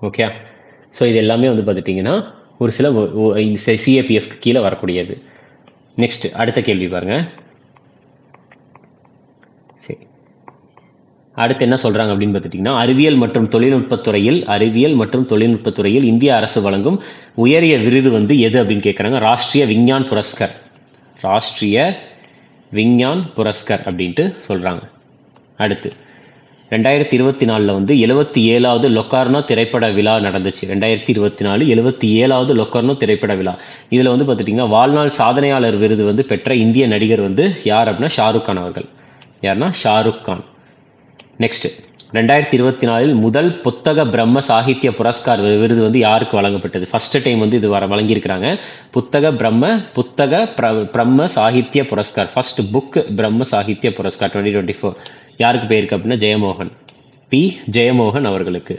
ஓகே, ஸோ இது எல்லாமே வந்து பார்த்துட்டிங்கன்னா ஒரு சில சிஏபிஎஃப் கீழே வரக்கூடியது. நெக்ஸ்ட் அடுத்த கேள்வி பாருங்க. சரி, அடுத்து என்ன சொல்றாங்க அப்படின்னு பார்த்துட்டிங்கன்னா, அறிவியல் மற்றும் தொழில்நுட்பத்துறையில் இந்திய அரசு வழங்கும் உயரிய விருது வந்து எது அப்படின்னு கேட்குறாங்க. ராஷ்ட்ரிய விஞ்ஞான் புரஸ்கர். ராஷ்ட்ரிய விஞ்ஞான் புரஸ்கர் அப்படின்ட்டு சொல்றாங்க. அடுத்து 2024 வந்து 77வது லொக்கார்னோ திரைப்பட விழா நடந்துச்சு. 2024 77வது லொக்கார்னோ திரைப்பட விழா. இதுல வந்து பார்த்துட்டிங்கன்னா வாழ்நாள் சாதனையாளர் விருது வந்து பெற்ற இந்திய நடிகர் வந்து யார் அப்படின்னா ஷாருக் கான் அவர்கள். யாருன்னா ஷாருக் கான். நெக்ஸ்ட் 2024 முதல் புத்தக பிரம்ம சாகித்ய புரஸ்கார் விருது வந்து யாருக்கு வழங்கப்பட்டது? ஃபர்ஸ்ட் டைம் வந்து இது வழங்கியிருக்கிறாங்க. புத்தக பிரம்ம சாகித்ய புரஸ்கார், ஃபர்ஸ்ட் புக் பிரம்ம சாகித்ய புரஸ்கார் 2024 யாருக்கு போயிருக்கு அப்படின்னா ஜெயமோகன், பி ஜெயமோகன் அவர்களுக்கு.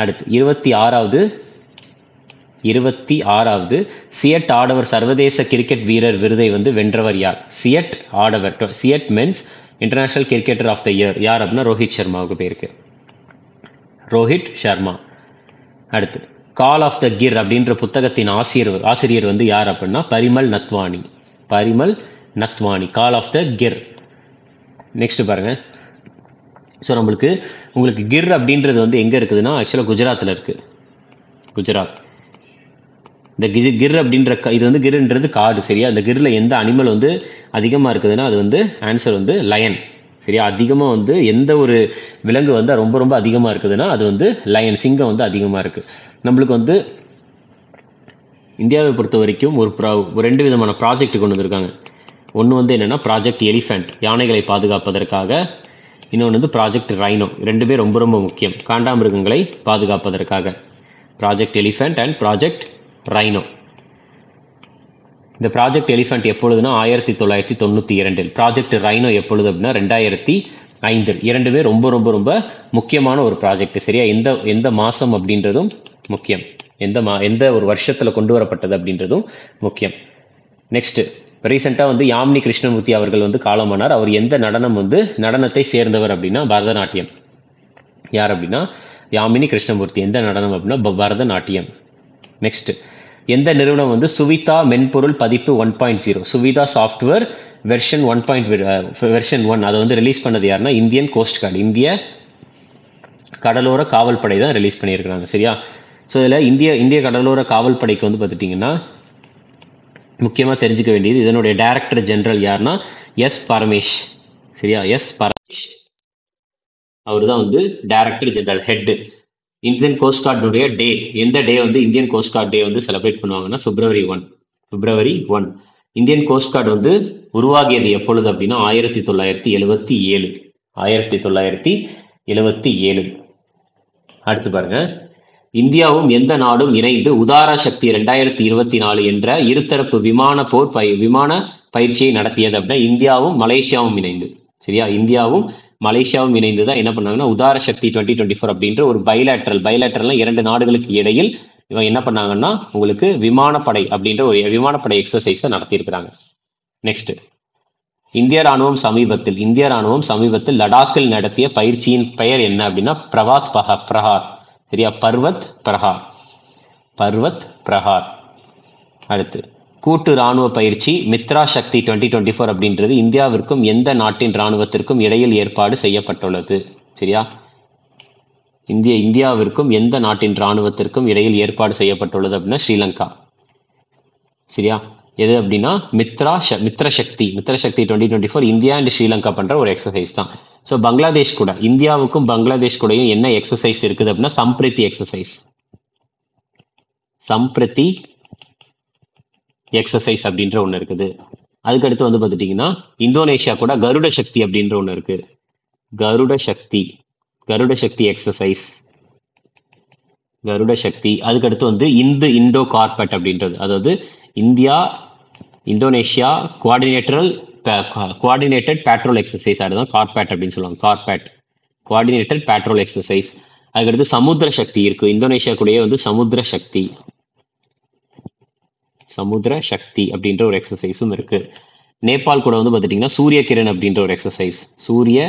அடுத்து 26வது சியட் ஆடவர் சர்வதேச கிரிக்கெட் வீரர் விருதை வந்து வென்றவர் யார்? சியட் ஆடவர், CEAT men's international cricketer of the year யார் அப்படின்னா ரோஹித் சர்மாவுக்கு போயிருக்கு. ரோஹித் சர்மா. அடுத்து கால் ஆஃப் த கிர் அப்படின்ற புத்தகத்தின் ஆசிரியர் வந்து யார் அப்படின்னா பரிமல் நத்வானி. பரிமல் நத்வானி, கால் ஆஃப் த கிர். நெக்ஸ்ட் பாருங்க. ஸோ உங்களுக்கு கிர் அப்படின்றது வந்து எங்க இருக்குதுன்னா ஆக்சுவலாக குஜராத்தில் இருக்கு. குஜராத். இந்த கிர் அப்படின்ற இது வந்து கிர்ன்றது காடு. சரியா, இந்த கிர்ல எந்த அனிமல் வந்து அதிகமாக இருக்குதுன்னா அது வந்து ஆன்சர் வந்து லயன். சரியா, அதிகமாக வந்து எந்த ஒரு விலங்கு வந்து ரொம்ப ரொம்ப அதிகமாக இருக்குதுன்னா அது வந்து லயன், சிங்கம் வந்து அதிகமாக இருக்கு. நம்மளுக்கு வந்து இந்தியாவை பொறுத்த வரைக்கும் ஒரு 2 விதமான ப்ராஜெக்ட் கொண்டு வந்திருக்காங்க. ஒன்று வந்து என்னன்னா ப்ராஜெக்ட் எலிஃபென்ட், யானைகளை பாதுகாப்பதற்காக. இன்னொன்று வந்து ப்ராஜெக்ட் ரைனோ. ரெண்டுமே ரொம்ப ரொம்ப முக்கியம், காண்டாமிருகங்களை பாதுகாப்பதற்காக. Project elephant and project rhino. இந்த ப்ராஜெக்ட் எலிஃபென்ட் எப்பொழுதுனா 1992. ப்ராஜெக்ட் ரைனோ எப்பொழுது அப்படின்னா 2005. இரண்டுமே ரொம்ப ரொம்ப ரொம்ப முக்கியமான ஒரு ப்ராஜெக்ட். சரியா, எந்த மாசம் அப்படின்றதும் முக்கியம், எந்த ஒரு வருஷத்துல கொண்டு வரப்பட்டது அப்படின்றதும் முக்கியம். நெக்ஸ்ட் ரீசெண்டாக வந்து யாமினி கிருஷ்ணமூர்த்தி அவர்கள் வந்து காலமானார். அவர் எந்த நடனத்தை சேர்ந்தவர் அப்படின்னா பரதநாட்டியம். யார் அப்படின்னா யாமினி கிருஷ்ணமூர்த்தி. எந்த நடனம் அப்படின்னா பரதநாட்டியம். நெக்ஸ்ட் எந்த நிறுவனம் வந்து சுவிதா மென்பொருள் பதிப்பு 1.0, சுவிதா சாஃப்ட்வேர் வெர்ஷன் 1 அதை வந்து ரிலீஸ் பண்ணது யாருன்னா இந்தியன் கோஸ்ட் கார்டு, இந்திய கடலோர காவல் படை தான் ரிலீஸ் பண்ணியிருக்கிறாங்க. சரியா, ஸோ இதில் இந்திய கடலோர காவல் படைக்கு வந்து பார்த்துட்டிங்கன்னா முக்கியமாக தெரிஞ்சுக்க வேண்டியது இதனுடைய டைரக்டர் ஜெனரல் யாருன்னா எஸ் பரமேஷ். சரியா, எஸ் பரமேஷ் அவர் தான் வந்து director general, head. Indian coast கார்டுடைய டே, எந்த டே வந்து இந்தியன் கோஸ்ட் கார்டு டே வந்து செலிப்ரேட் பண்ணுவாங்கன்னா February 1. இந்தியன் கோஸ்ட் கார்டு வந்து உருவாகியது எப்பொழுது அப்படின்னா 1977. அடுத்து பாருங்க. இந்தியாவும் எந்த நாடும் இணைந்து உதார சக்தி 2024 என்ற இருதரப்பு விமான பயிற்சியை நடத்தியது அப்படின்னா இந்தியாவும் மலேசியாவும் இணைந்து. சரியா, இந்தியாவும் மலேசியாவும் இணைந்து தான் என்ன பண்ணாங்கன்னா உதார சக்தி 2024 அப்படின்ற ஒரு பைலேட்டரல் 2 நாடுகளுக்கு இடையில் இவங்க என்ன பண்ணாங்கன்னா உங்களுக்கு விமானப்படை அப்படின்ற ஒரு விமானப்படை எக்ஸசைஸை நடத்தியிருக்கிறாங்க. நெக்ஸ்ட் இந்திய ராணுவம் சமீபத்தில் லடாக்கில் நடத்திய பயிற்சியின் பெயர் என்ன அப்படின்னா பிரவாத் பிரஹார். சரியா, பர்வத் பிரஹார். அடுத்து கூட்டு ராணுவ பயிற்சி மித்ரா சக்தி 2024 அப்படின்றது இந்தியாவிற்கும் எந்த நாட்டின் ராணுவத்திற்கும் இடையில் ஏற்பாடு செய்யப்பட்டுள்ளது? சரியா, இந்தியாவிற்கும் எந்த நாட்டின் ராணுவத்திற்கும் இடையில் ஏற்பாடு செய்யப்பட்டுள்ளது அப்படின்னா ஸ்ரீலங்கா. சரியா, எது அப்படின்னா மித்ரா சக்தி 2024 இந்தியா அண்ட் ஸ்ரீலங்கா பண்ற ஒரு எக்ஸசைஸ் தான். ஸோ பங்களாதேஷ் கூட, இந்தியாவுக்கும் பங்களாதேஷ் கூடயும் என்ன எக்ஸசைஸ் இருக்குது அப்படின்னா சம்பிரித்தி எக்ஸசைஸ் அப்படின்ற ஒன்று இருக்குது. அதுக்கடுத்து வந்து பார்த்துட்டீங்கன்னா இந்தோனேஷியா கூட கருட சக்தி அப்படின்ற ஒன்று இருக்கு. கருட சக்தி எக்ஸசைஸ். அதுக்கடுத்து வந்து இந்தோ கார்பெட் அப்படின்றது, அதாவது இந்தோனேஷியா கோஆர்டினேட்டட் பேட்ரோல் எக்ஸசைஸ், அதுதான் கார்பேட் அப்படின்னு சொல்லுவாங்க. Coordinated patrol exercise. அதுக்கடுத்து சமுத்திர சக்தி இருக்கு. இந்தோனேஷியா கூடயே வந்து சமுத்திர சக்தி. சமுத்திர சக்தி அப்படின்ற ஒரு எக்ஸசைஸும் இருக்கு. நேபாள் கூட வந்து பார்த்துட்டிங்கன்னா சூரிய கிரண் அப்படின்ற ஒரு எக்ஸசைஸ், சூரிய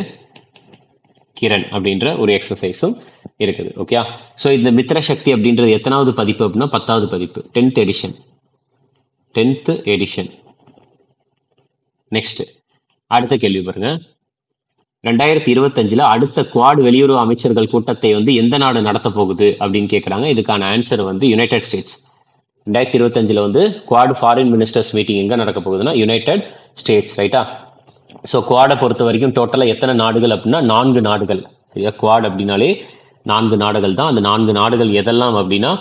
கிரண் அப்படின்ற ஒரு எக்ஸசைஸும் இருக்குது. ஓகே, ஸோ இந்த மித்திர சக்தி அப்படின்றது எத்தனாவது பதிப்பு அப்படின்னா 10வது பதிப்பு, 10th edition. 10th edition. Next அடுத்த கேள்வி பாருங்க. 2025 அடுத்த குவாட் வெளியுறவு அமைச்சர்கள் கூட்டத்தை வந்து எந்த நாடு நடத்த போகுது அப்படின்னு கேட்குறாங்க. இதுக்கான ஆன்சர் வந்து யுனைடெட் ஸ்டேட்ஸ். 2025 வந்து குவாட் ஃபாரின் மினிஸ்டர்ஸ் மீட்டிங் எங்க நடக்க போகுதுன்னா யுனைடெட் ஸ்டேட்ஸ். ரைட்டா? ஸோ குவாடை பொறுத்த வரைக்கும் டோட்டலாக எத்தனை நாடுகள் அப்படின்னா 4 நாடுகள். சரியா? குவாட் அப்படின்னாலே 4 நாடுகள் தான். அந்த 4 நாடுகள் எதெல்லாம் அப்படின்னா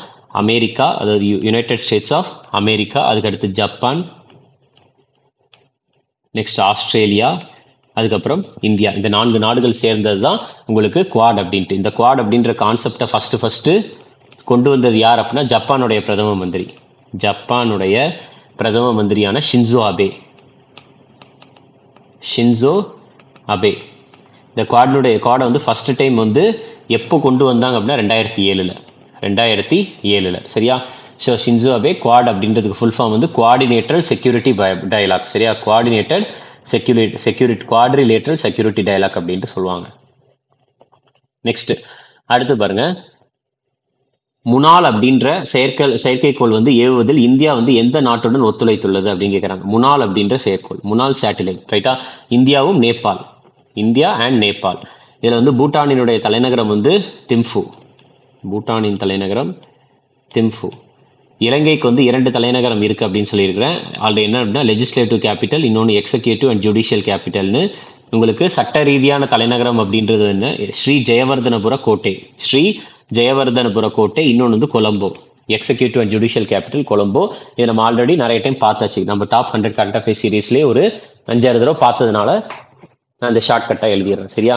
அமெரிக்கா, அதாவது யுனைடெட் ஸ்டேட்ஸ் ஆஃப் அமெரிக்கா, அதுக்கடுத்து ஜப்பான், நெக்ஸ்ட் ஆஸ்திரேலியா, அதுக்கப்புறம் இந்தியா. இந்த 4 நாடுகள் சேர்ந்தது தான் உங்களுக்கு குவாட் அப்படின்ட்டு. இந்த குவாட் அப்படின்ற கான்செப்டை ஃபர்ஸ்ட் கொண்டு வந்தது யார் அப்படின்னா ஜப்பானுடைய பிரதம மந்திரி. ஜப்பானுடைய பிரதம மந்திரியான ஷின்சோ அபே. இந்த குவாடை வந்து ஃபர்ஸ்ட் டைம் வந்து எப்போ கொண்டு வந்தாங்க அப்படின்னா 2007. சரியா? ஸோ ஷின்சோ அபே குவாட் அப்படின்றதுக்கு ஃபுல் ஃபார்ம் வந்து குவாடினேட்டல் செக்யூரிட்டி டயலாக். சரியா? குவாடினேட்டட் குவாட்ரிலேட்டரல் செக்யூரிட்டி டயலாக் அப்படின்ட்டு சொல்லுவாங்க. நெக்ஸ்ட் அடுத்து பாருங்க. முனால் அப்படின்ற செயற்கைக்கோள் வந்து ஏவுவதில் இந்தியா வந்து எந்த நாட்டுடன் ஒத்துழைத்துள்ளது அப்படின்னு கேட்குறாங்க. முனால் அப்படின்ற செயற்கைக்கோள், முனால் சேட்டிலைட். ரைட்டா? India and Nepal. இதில் வந்து பூட்டானினுடைய தலைநகரம் வந்து திம்பு. பூட்டானின் தலைநகரம் திம்பு. இலங்கைக்கு வந்து 2 தலைநகரம் இருக்கு அப்படின்னு சொல்லியிருக்கிறேன். ஆல்ரெடி என்ன அப்படின்னா லெஜிஸ்லேட்டிவ் கேபிட்டல், இன்னொன்று எக்ஸிக்யூட்டிவ் அண்ட் ஜுடிஷியல் கேபிட்டல்னு. உங்களுக்கு சட்ட ரீதியான தலைநகரம் அப்படின்றது என்ன? ஸ்ரீ ஜெயவர்தனபுர கோட்டை. இன்னொன்று வந்து Colombo. Executive and judicial capital Colombo. இதை நம்ம ஆல்ரெடி நிறைய டைம் பார்த்தாச்சு. நம்ம டாப் 100 கரண்ட் அஃபேர்ஸ் சீரீஸ்லேயே ஒரு 5-6 தடவை பார்த்ததுனால நான் இந்த ஷார்ட்கட்டாக எழுதிடுறேன். சரியா?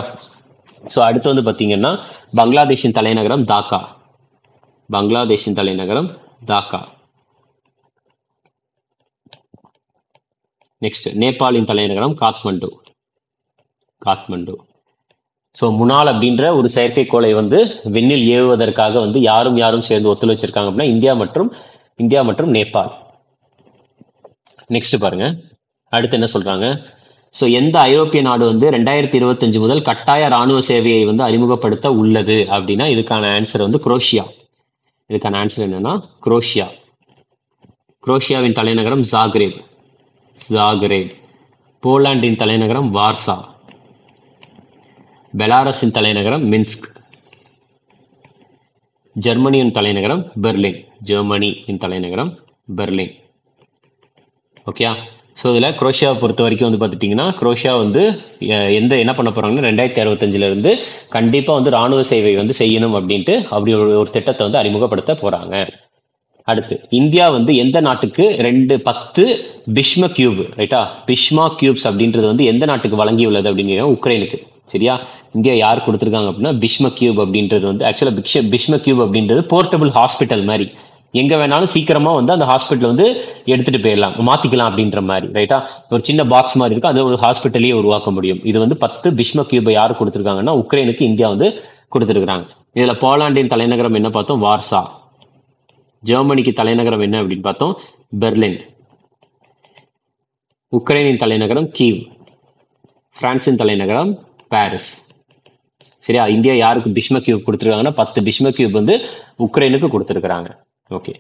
ஸோ அடுத்து வந்து பார்த்தீங்கன்னா பங்களாதேஷின் தலைநகரம் தாக்கா. நெக்ஸ்ட் நேபாளின் தலைநகரம் காத்மண்டு. ஸோ முனால் அப்படின்ற ஒரு செயற்கைக்கோளை வந்து விண்ணில் ஏவுவதற்காக வந்து யாரும் சேர்ந்து ஒத்துழைச்சிருக்காங்க அப்படின்னா இந்தியா மற்றும் நேபாள். நெக்ஸ்ட் பாருங்க. அடுத்து என்ன சொல்றாங்க? ஸோ எந்த ஐரோப்பிய நாடு வந்து 2025 முதல் கட்டாய ராணுவ சேவையை வந்து அறிமுகப்படுத்த உள்ளது அப்படின்னா இதுக்கான ஆன்சர் வந்து குரோஷியா. இதுக்கான ஆன்சர் என்னன்னா குரோஷியாவின் தலைநகரம் ஜாக்ரேப். போலாண்டின் தலைநகரம் வார்சா. பெலாரஸின் தலைநகரம் மின்ஸ்க். ஜெர்மனியின் தலைநகரம் பெர்லின். ஓகே. ஸோ இதில் குரோஷியாவை பொறுத்த வரைக்கும் வந்து பார்த்துட்டிங்கன்னா குரோஷியா வந்து என்ன பண்ண போகிறாங்கன்னா 2065 கண்டிப்பாக வந்து ராணுவ சேவை வந்து செய்யணும் அப்படின்ட்டு அப்படி ஒரு திட்டத்தை வந்து அறிமுகப்படுத்த போகிறாங்க. அடுத்து இந்தியா வந்து எந்த நாட்டுக்கு 10 பிஷ்மா கியூப், ரைட்டா? பிஷ்மா கியூப்ஸ் அப்படின்றது வந்து எந்த நாட்டுக்கு வழங்கியுள்ளது அப்படின்னு உக்ரைனுக்கு. சரியா? இந்தியா யார் கொடுத்துருக்காங்க அப்படின்னா பிஷ்மா கியூப் அப்படின்றது வந்து ஆக்சுவலாக பிஷ்மா கியூப் அப்படின்றது போர்ட்டபிள் ஹாஸ்பிட்டல் மாதிரி. எங்க வேணாலும் சீக்கிரமா வந்து அந்த ஹாஸ்பிட்டல் வந்து எடுத்துட்டு போயிடலாம், மாத்திக்கலாம் அப்படின்ற மாதிரி. ரைட்டா? ஒரு சின்ன பாக்ஸ் மாதிரி இருக்கும், அது ஒரு ஹாஸ்பிட்டலையே உருவாக்க முடியும். இது வந்து 10 பிஷ்மா கியூபை யார் கொடுத்துருக்காங்கன்னா உக்ரைனுக்கு இந்தியா வந்து கொடுத்துருக்காங்க. இதுல போலாண்டின் தலைநகரம் என்ன பார்த்தோம்? வார்சா. ஜெர்மனிக்கு தலைநகரம் என்ன அப்படின்னு பார்த்தோம்? பெர்லின். உக்ரைனின் தலைநகரம் கீவ். பிரான்சின் தலைநகரம் பாரிஸ். சரியா? இந்தியா யாருக்கு பிஷ்மா கியூப் கொடுத்துருக்காங்கன்னா 10 பிஷ்மா கியூப் வந்து உக்ரைனுக்கு கொடுத்துருக்காங்க. ஓகே.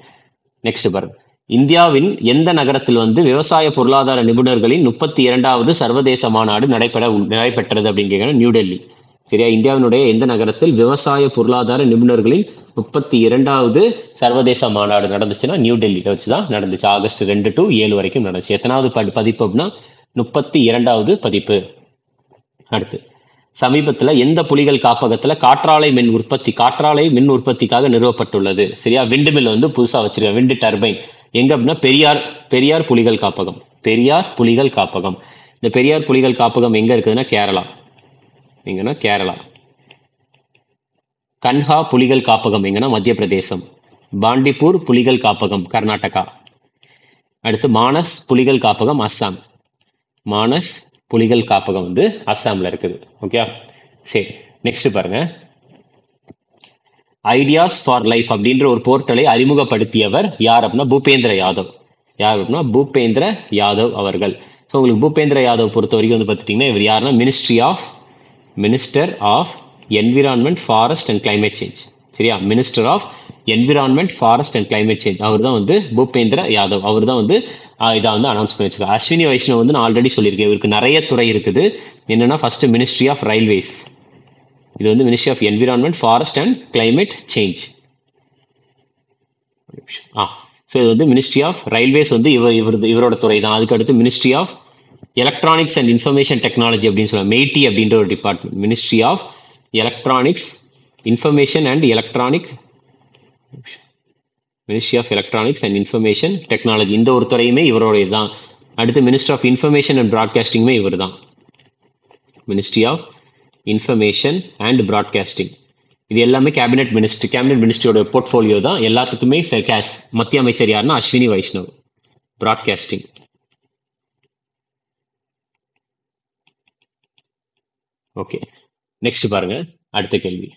நெக்ஸ்ட் பாருங்க. இந்தியாவின் எந்த நகரத்தில் வந்து விவசாய பொருளாதார நிபுணர்களின் 32வது சர்வதேச மாநாடு நடைபெற்றது அப்படின்னு கேட்கணும்? நியூ டெல்லி. சரியா? இந்தியாவினுடைய எந்த நகரத்தில் விவசாய பொருளாதார நிபுணர்களின் 32வது சர்வதேச மாநாடு நடந்துச்சுன்னா நியூ டெல்லியில வச்சுதான் நடந்துச்சு. ஆகஸ்ட் 2 to 7 வரைக்கும் நடந்துச்சு. எத்தனாவது பதிப்பு அப்படின்னா 32வது பதிப்பு. அடுத்து சமீபத்தில் எந்த புலிகள் காப்பகத்தில் காற்றாலை மின் உற்பத்திக்காக நிறுவப்பட்டுள்ளது? சரியா? விண்டு மில் வந்து புதுசாக வச்சிருக்காங்க, விண்டு டர்பைன். எங்க அப்படின்னா பெரியார் புலிகள் காப்பகம். இந்த பெரியார் புலிகள் காப்பகம் எங்க இருக்குதுன்னா கேரளா. கன்ஹா புலிகள் காப்பகம் எங்கன்னா மத்திய பிரதேசம். பாண்டிப்பூர் புலிகள் காப்பகம் கர்நாடகா. அடுத்து மானஸ் புலிகள் காப்பகம் அஸ்ஸாம். புலிகள் காப்பகம் வந்து அஸ்ஸாம்ல இருக்குது. ஓகே. சரி, நெக்ஸ்ட் பாருங்க. ஐடியாஸ் ஃபார் லைஃப் அப்படின்ற ஒரு போர்ட்டலை அறிமுகப்படுத்தியவர் யார் அப்படின்னா பூபேந்திர யாதவ். யார் அப்படின்னா பூபேந்திர யாதவ் அவர்கள். ஸோ உங்களுக்கு பூபேந்திர யாதவ் பொறுத்த வரைக்கும் வந்து பார்த்துட்டிங்கன்னா இவர் யாருன்னா minister of environment, forest and climate change. சரியா, minister of environment, forest and climate change. அவர் தான் வந்து பூபேந்திர யாதவ். அவர் தான் வந்து இதை வந்து அனௌன்ஸ் பண்ணி வச்சிருக்காரு. அஸ்வினி வைஷ்ணவ் வந்து நான் ஆல்ரெடி சொல்லியிருக்கேன், இவருக்கு நிறைய துறை இருக்குது. என்னன்னா ஃபர்ஸ்ட் மினிஸ்ட்ரி ஆஃப் ரயில்வேஸ், இது வந்து ministry of environment, forest and climate change. So இது வந்து மினிஸ்ட்ரி ஆஃப் ரயில்வேஸ் வந்து இவரோட துறை தான். அதுக்கு அடுத்து ministry of electronics and information technology அப்படின்னு சொல்லுவாங்க, மெய்டி அப்படின்ற ஒரு department. Ministry of electronics, information and electronic, ministry of electronics and information technology, இந்த ஒரு துறையுமே இவருடைய தான். அடுத்து மினிஸ்டர் ஆஃப் இன்ஃபர்மேஷன் அண்ட் ப்ராட்காஸ்டிங்குமே இவர் தான், ministry of information and broadcasting. இது எல்லாமே கேபினெட் மினிஸ்ட்ரியோட போர்ட்ஃபோலியோ தான். எல்லாத்துக்குமே மத்திய அமைச்சர் யாருன்னா Ashwini Vaishnaw. Broadcasting. Okay, next பாருங்க அடுத்த கேள்வி.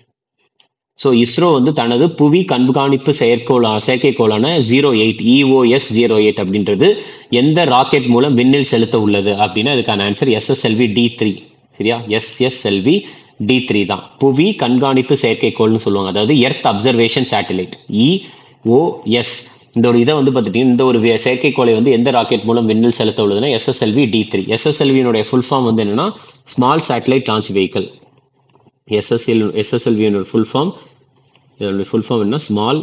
ஸோ இஸ்ரோ வந்து தனது புவி கண்காணிப்பு செயற்கைக்கோளான 08 EOS 08 அப்படின்றது எந்த ராக்கெட் மூலம் விண்ணில் செலுத்த உள்ளது அப்படின்னா இதுக்கான ஆன்சர் SSLV D3. சரியா, SSLV D3 தான் புவி கண்காணிப்பு செயற்கைக்கோள்னு சொல்லுவாங்க, அதாவது எர்த் அப்சர்வேஷன் சேட்டலைட், EOS. இந்த ஒரு இதை வந்து பார்த்துட்டீங்கன்னா இந்த ஒரு செயற்கைக்கோளை வந்து எந்த ராக்கெட் மூலம் விண்ணில் செலுத்த உள்ளதுன்னா SSLV D3. SSLV-னுடைய ஃபுல் ஃபார்ம் வந்து என்னன்னா ஸ்மால் சேட்டலைட் லான்ச் வெஹிக்கிள். SSLV-னுடைய ஃபுல் ஃபார்ம், இதனுடைய ஃபுல் ஃபார்ம் என்ன, small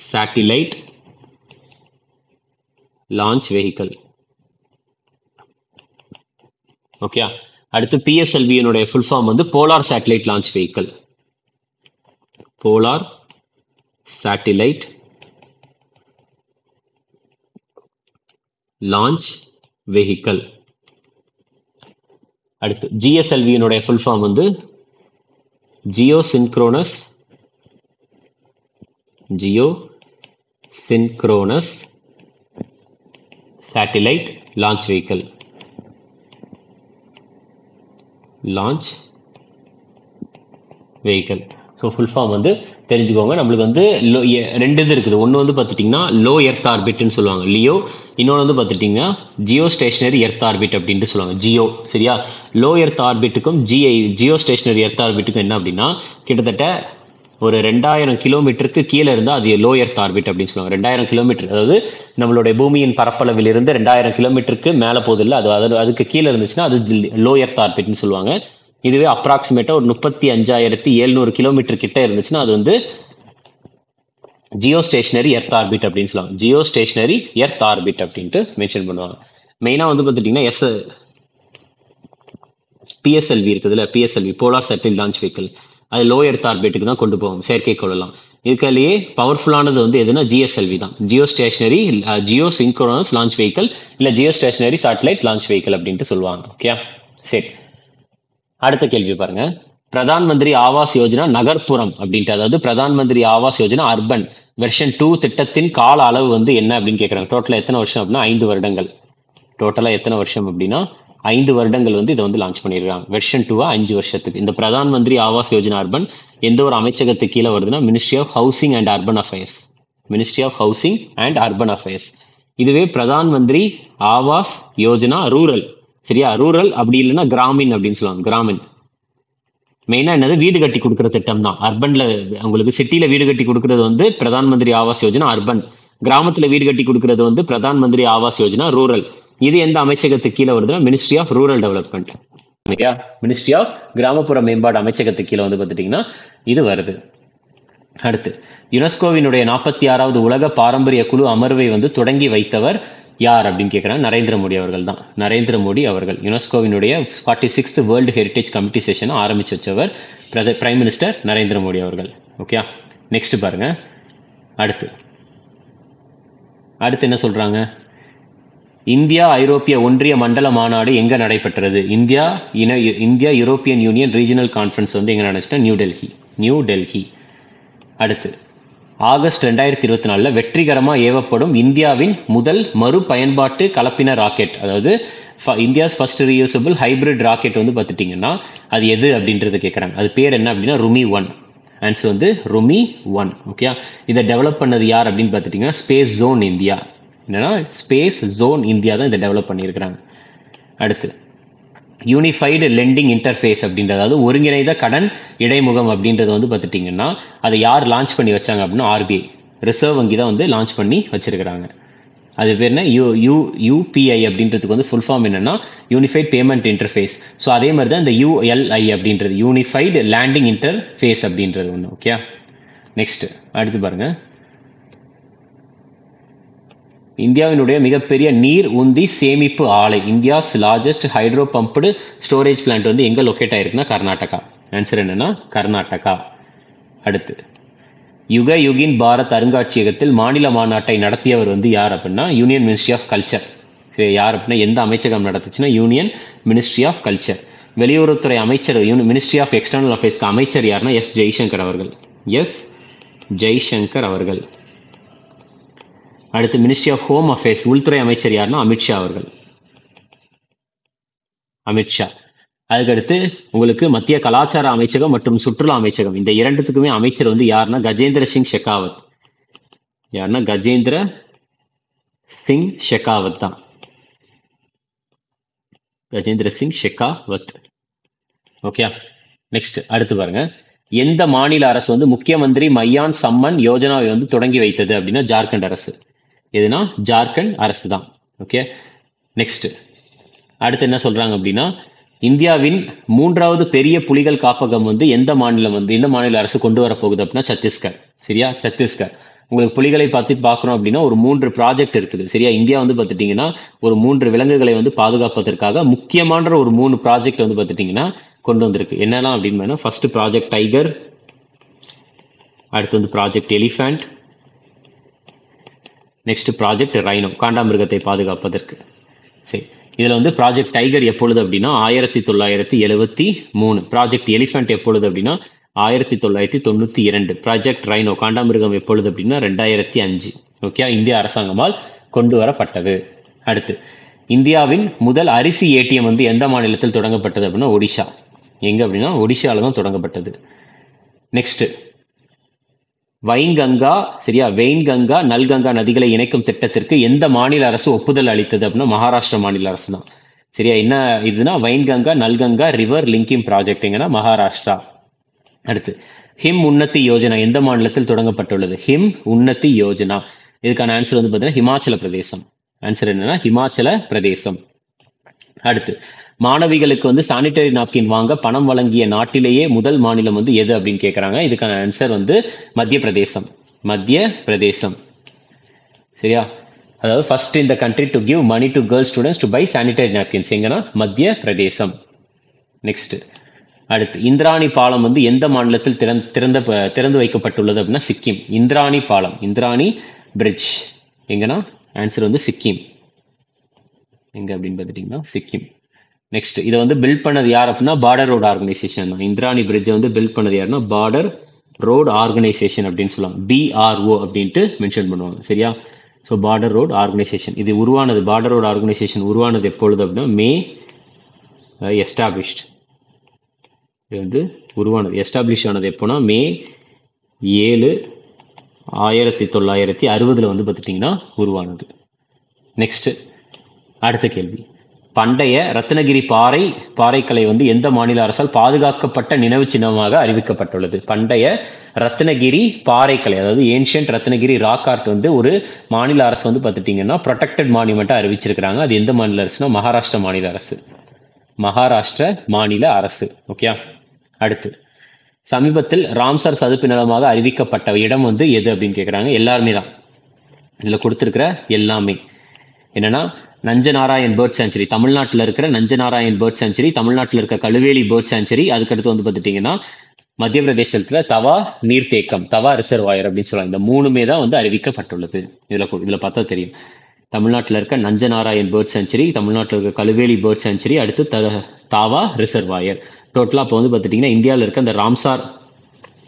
satellite launch vehicle. Okay, அடுத்து PSLV-னுடைய ஃபுல் ஃபார்ம் வந்து polar satellite launch vehicle. Polar satellite launch vehicle. அடுத்து GSLV-னுடைய ஃபுல் ஃபார்ம் வந்து geosynchronous satellite launch vehicle. So full form வந்து தெரிஞ்சுக்கோங்க. நம்மளுக்கு வந்து ரெண்டு இது இருக்குது. ஒன்று வந்து பார்த்துட்டிங்கன்னா லோ எர்த் ஆர்பிட்னு சொல்லுவாங்க, லியோ. இன்னொன்று வந்து பார்த்துட்டிங்கன்னா ஜியோ ஸ்டேஷனரி எர்த் ஆர்பிட் அப்படின்ட்டு சொல்லுவாங்க, ஜியோ. சரியா, லோ எர்த் ஆர்பிட்டுக்கும் ஜியோ ஸ்டேஷனரி எர்த் ஆர்பிட்டுக்கும் என்ன அப்படின்னா கிட்டத்தட்ட ஒரு 2000 கிலோமீட்டருக்கு கீழே இருந்தால் அது லோ எர்த் ஆர்பிட் அப்படின்னு சொல்லுவாங்க. 2000 கிலோமீட்டர், அதாவது நம்மளுடைய பூமியின் பரப்பளவில் இருந்து 2000 கிலோமீட்டருக்கு மேலே போகுது இல்லை, அதுக்கு கீழே இருந்துச்சுன்னா அது லோ எர்த் ஆர்பிட்னு சொல்லுவாங்க. இதுவே அப்ராக்சிமேட்டா ஒரு 35,700 கிலோமீட்டர் கிட்ட இருந்துச்சுன்னா அது வந்து ஜியோ ஸ்டேஷனரி எர்த் ஆர்பிட் அப்படின்னு சொல்லுவாங்க. ஜியோ ஸ்டேஷனரி எர்த் ஆர்பிட் அப்படின்ட்டு மென்ஷன் பண்ணுவாங்க. மெயினா வந்து பார்த்துட்டீங்கன்னா PSLV இருக்குதுல்ல, PSLV polar satellite launch vehicle, அது லோ எர்த் ஆர்பிட்டுக்கு தான் கொண்டு போவோம் செயற்கைக்கோள் எல்லாம். இதுக்காலேயே பவர்ஃபுல்லானது வந்து எதுனா GSLV தான், ஜியோ சின்க்ரோனஸ் லான்ச் வெஹிக்கிள் இல்ல geostationary satellite launch vehicle அப்படின்ட்டு சொல்லுவாங்க. ஓகே, சரி. அடுத்த கேள்வி பாருங்க. பிரதான் மந்திரி ஆவாஸ் யோஜனா நகர்ப்புறம் அப்படின்ட்டு, அதாவது பிரதான் மந்திரி ஆவாஸ் யோஜனா அர்பன் வெர்ஷன் 2 திட்டத்தின் கால அளவு வந்து என்ன அப்படின்னு கேட்குறாங்க. டோட்டலா எத்தனை வருஷம் அப்படின்னா 5 வருடங்கள். டோட்டலா எத்தனை வருஷம் அப்படின்னா 5 வருடங்கள் வந்து இதை வந்து லான்ச் பண்ணியிருக்காங்க. வெர்ஷன் 2 5 வருஷத்துக்கு. இந்த பிரதான் மந்திரி ஆவாஸ் யோஜனா அர்பன் எந்த ஒரு அமைச்சகத்துக்கு கீழே வருதுன்னா ministry of housing and urban affairs. Ministry of housing and urban affairs. இதுவே பிரதான் மந்திரி ஆவாஸ் யோஜனா ரூரல். சரியா, ரூரல் அப்படி இல்லைன்னா கிராமின் அப்படின்னு சொல்லுவாங்க. கிராமின் மெயினா என்னது, வீடு கட்டி கொடுக்குற திட்டம் தான். அர்பன்ல உங்களுக்கு சிட்டில வீடு கட்டி கொடுக்கறது வந்து பிரதான் மந்திரி ஆவாஸ் யோஜனா அர்பன். கிராமத்துல வீடு கட்டி கொடுக்கறது வந்து பிரதான் மந்திரி ஆவாஸ் யோஜனா ரூரல். இது எந்த அமைச்சகத்துக்கு கீழே வருதுன்னா ministry of rural development. Okay, ministry of கிராமப்புற மேம்பாடு அமைச்சகத்துக்கு கீழே வந்து பார்த்துட்டீங்கன்னா இது வருது. அடுத்து யுனெஸ்கோவினுடைய 46வது உலக பாரம்பரிய குழு அமர்வை வந்து தொடங்கி வைத்தவர் யார் அப்படின்னு கேட்குறாங்க. நரேந்திர மோடி அவர்கள் தான். நரேந்திர மோடி அவர்கள் யுனெஸ்கோவினுடைய 46th வேர்ல்டு ஹெரிட்டேஜ் கமிட்டி செஷனை ஆரம்பிச்சு வச்சவர் பிரைம் மினிஸ்டர் நரேந்திர மோடி அவர்கள். ஓகே, நெக்ஸ்ட் பாருங்க. அடுத்து என்ன சொல்றாங்க, இந்தியா ஐரோப்பிய ஒன்றிய மண்டல மாநாடு எங்க நடைபெற்றது? India European union regional conference வந்து எங்க நடந்துச்சுன்னா நியூ டெல்லி. அடுத்து ஆகஸ்ட் 2024 வெற்றிகரமாக ஏவப்படும் இந்தியாவின் முதல் மறு பயன்பாட்டு கலப்பின ராக்கெட், அதாவது India's first reusable hybrid rocket வந்து பார்த்துட்டிங்கன்னா அது எது அப்படின்றது கேட்குறாங்க. அது பேர் என்ன அப்படின்னா ருமி 1. ஆன்சர் வந்து ருமி 1. ஓகே, இதை டெவலப் பண்ணது யார் அப்படின்னு பார்த்துட்டிங்கன்னா ஸ்பேஸ் ஜோன் இந்தியா. என்னன்னா ஸ்பேஸ் ஜோன் இந்தியா தான் இதை டெவலப் பண்ணியிருக்கிறாங்க. அடுத்து யூனிஃபைடு லெண்டிங் இன்டர்ஃபேஸ் அப்படின்றது, அதாவது ஒருங்கிணைந்த கடன் இடைமுகம் அப்படின்றது வந்து பார்த்துட்டிங்கன்னா அதை யார் லான்ச் பண்ணி வச்சாங்க அப்படின்னா ஆர்பிஐ, ரிசர்வ் வங்கி தான் வந்து லான்ச் பண்ணி வச்சிருக்கிறாங்க. அது பேர் என்ன, யூபிஐ அப்படின்றதுக்கு வந்து ஃபுல் ஃபார்ம் என்னன்னா யூனிஃபைட் பேமெண்ட் இன்டர்ஃபேஸ். ஸோ அதே மாதிரி தான் இந்த யூஎல்ஐ அப்படின்றது யூனிஃபைடு லேண்டிங் இன்டர்ஃபேஸ் அப்படின்றது ஒன்று. ஓகே, நெக்ஸ்ட் அடுத்து பாருங்க, இந்தியாவினுடைய மிகப்பெரிய நீர் உந்தி சேமிப்பு ஆலை, India's largest hydro pumped storage plant வந்து எங்க லொக்கேட் ஆயிருக்குன்னா கர்நாடகா. ஆன்சர் என்னன்னா கர்நாடகா. அடுத்து யுக யுகின் பாரத் அருங்காட்சியகத்தில் மாநில மாநாட்டை நடத்தியவர் வந்து யார் அப்படின்னா யூனியன் மினிஸ்ட்ரி ஆஃப் கல்ச்சர். யார் அப்படின்னா எந்த அமைச்சகம் நடத்துச்சுன்னா யூனியன் மினிஸ்ட்ரி ஆஃப் கல்ச்சர். வெளியுறவுத்துறை அமைச்சர் மினிஸ்ட்ரி ஆஃப் எக்ஸ்டர்னல் அஃபேர்ஸ்க்கு அமைச்சர் யாருன்னா எஸ் ஜெய்சங்கர் அவர்கள். எஸ் ஜெய்சங்கர் அவர்கள். அடுத்து மினிஸ்ட்ரி ஆஃப் ஹோம் அஃபேர்ஸ் உள்துறை அமைச்சர் யாருன்னா அமித்ஷா அவர்கள். அமித்ஷா. அதுக்கடுத்து உங்களுக்கு மத்திய கலாச்சார அமைச்சகம் மற்றும் சுற்றுலா அமைச்சகம், இந்த இரண்டுத்துக்குமே அமைச்சர் வந்து யாருன்னா கஜேந்திர சிங் ஷெகாவத். யாருன்னா கஜேந்திர சிங் ஷெகாவத் தான். கஜேந்திர சிங் ஷெகாவத். ஓகே, நெக்ஸ்ட் அடுத்து பாருங்க, எந்த மாநில அரசு வந்து முக்கியமந்திரி மையான் சம்மன் யோஜனாவை வந்து தொடங்கி வைத்தது அப்படின்னா ஜார்க்கண்ட் அரசு. எதுனா ஜார்க்கண்ட் அரசு தான். ஓகே, நெக்ஸ்ட் அடுத்து என்ன சொல்றாங்க அப்படின்னா இந்தியாவின் 3வது பெரிய புலிகள் காப்பகம் வந்து எந்த மாநிலம் வந்து எந்த மாநில அரசு கொண்டு வர போகுது அப்படின்னா சத்தீஸ்கர். சரியா, சத்தீஸ்கர். உங்களுக்கு புலிகளை பார்க்குறோம் அப்படின்னா ஒரு 3 ப்ராஜெக்ட் இருக்குது. சரியா, இந்தியா வந்து பார்த்துட்டீங்கன்னா ஒரு 3 விலங்குகளை வந்து பாதுகாப்பதற்காக முக்கியமான ஒரு 3 ப்ராஜெக்ட் வந்து பார்த்துட்டீங்கன்னா கொண்டு வந்திருக்கு. என்னெல்லாம் அப்படின்னு ஃபர்ஸ்ட் ப்ராஜெக்ட் டைகர், அடுத்து வந்து project elephant, next project rhino காண்டாமிருகத்தை பாதுகாப்பதற்கு. சரி, இதுல வந்து ப்ராஜெக்ட் டைகர் எப்பொழுது அப்படின்னா 1973, ப்ராஜெக்ட் எலிஃபண்ட் எப்பொழுது அப்படின்னா 1992, ப்ராஜெக்ட் ரைனோ காண்டாமிருகம் எப்பொழுது அப்படின்னா 2005. ஓகே, இந்திய அரசாங்கமால் கொண்டு வரப்பட்டது. அடுத்து இந்தியாவின் முதல் அரிசி ஏடிஎம் வந்து எந்த மாநிலத்தில் தொடங்கப்பட்டது அப்படின்னா ஒடிஷா. எங்க அப்படின்னா ஒடிஷால தான் தொடங்கப்பட்டது. நெக்ஸ்ட் வைன்கங்கா, சரியா, வெயின்கங்கா நல்கங்கா நதிகளை இணைக்கும் திட்டத்திற்கு எந்த மாநில அரசு ஒப்புதல் அளித்தது அப்படின்னா மகாராஷ்டிரா மாநில அரசு தான். சரியா, என்ன இதுனா வைன்கங்கா நல்கங்கா ரிவர் லிங்கிங் ப்ராஜெக்ட் எங்கன்னா மகாராஷ்டிரா. அடுத்து ஹிம் உன்னதி யோஜனா எந்த மாநிலத்தில் தொடங்கப்பட்டுள்ளது? ஹிம் உன்னதி யோஜனா, இதுக்கான ஆன்சர் வந்து பார்த்தீங்கன்னா ஹிமாச்சல பிரதேசம். ஆன்சர் என்னன்னா ஹிமாச்சல பிரதேசம். அடுத்து மாணவிகளுக்கு வந்து சானிடரி நாப்கின் வாங்க பணம் வழங்கிய நாட்டிலேயே முதல் மாநிலம் வந்து எது அப்படின்னு கேட்குறாங்க. இதுக்கான ஆன்சர் வந்து மத்திய பிரதேசம். மத்திய பிரதேசம். சரியா, அதாவது ஃபர்ஸ்ட் இந்த country to give money to girls students to buy sanitary napkins எங்கன்னா மத்திய பிரதேசம். நெக்ஸ்ட் அடுத்து இந்திராணி பாலம் வந்து எந்த மாநிலத்தில் திறந்து வைக்கப்பட்டுள்ளது அப்படின்னா சிக்கிம். இந்திராணி பாலம், இந்திராணி பிரிட்ஜ் எங்கன்னா ஆன்சர் வந்து சிக்கிம். எங்க அப்படின்னு பார்த்துட்டீங்கன்னா சிக்கிம். நெக்ஸ்ட் இதை வந்து பில்ட் பண்ணது யார் அப்படின்னா பார்டர் ரோடு ஆர்கனைசேஷன் தான். இந்திராணி பிரிட்ஜை வந்து பில்ட் பண்ணது யாருன்னா பார்டர் ரோடு ஆர்கனைசேஷன் அப்படின்னு சொல்லுவாங்க. பிஆர்ஓ அப்படின்ட்டு மென்ஷன் பண்ணுவாங்க. சரியா, ஸோ பார்டர் ரோடு ஆர்கனைசேஷன் இது உருவானது, பார்டர் ரோடு ஆர்கனைசேஷன் உருவானது எப்பொழுது அப்படின்னா மே எஸ்டாப்ளிஷ்ட். இது வந்து உருவானது எஸ்டாப்ளிஷ் ஆனது எப்போனா மே 7, 1960 வந்து பார்த்துட்டிங்கன்னா உருவானது. நெக்ஸ்ட் அடுத்த கேள்வி, பண்டைய ரத்னகிரி பாறைக்கலை வந்து எந்த மாநில அரசால் பாதுகாக்கப்பட்ட நினைவு சின்னமாக அறிவிக்கப்பட்டுள்ளது? பண்டைய ரத்னகிரி பாறைக்கலை, அதாவது ஏன்ஷியன்ட் ரத்னகிரி ராக் ஆர்ட் வந்து ஒரு மாநில அரசு வந்து பார்த்துட்டீங்கன்னா ப்ரொடெக்டட் மான்யூமெண்ட்டாக அறிவிச்சிருக்கிறாங்க. அது எந்த மாநில அரசுனா மகாராஷ்டிரா மாநில அரசு. மகாராஷ்டிர மாநில அரசு. ஓகே, அடுத்து சமீபத்தில் ராம்சர் சதுப்பு நிலமாக அறிவிக்கப்பட்ட இடம் வந்து எது அப்படின்னு கேட்குறாங்க. எல்லாருமே தான் இதில் கொடுத்துருக்கிற எல்லாமே என்னன்னா நஞ்சநாராயண் பேர்ட் சான்ச்சுரி, தமிழ்நாட்டில் இருக்கிற நஞ்சநாராயண் பேர்ட் சான்ச்சுரி, தமிழ்நாட்டில் இருக்க கழுவேலி பேர்ட் சான்ச்சுரி, அதுக்கடுத்து வந்து பார்த்துட்டிங்கன்னா மத்திய பிரதேசத்தில் தவா நீர்த்தேக்கம், தவா ரிசர்வாயர் அப்படின்னு சொல்லுவாங்க. இந்த 3மே தான் வந்து அறிவிக்கப்பட்டுள்ளது. இதில் பார்த்தா தெரியும். தமிழ்நாட்டில் இருக்க நஞ்சநாராயண் பேர்ட் சான்ச்சுரி, தமிழ்நாட்டில் இருக்க கழுவேலி பேர்ட் சான்ச்சுரி, அடுத்து தாவா ரிசர்வாயர். டோட்டலாக இப்போ வந்து பார்த்துட்டிங்கன்னா இந்தியாவில் இருக்க அந்த ராம்சார்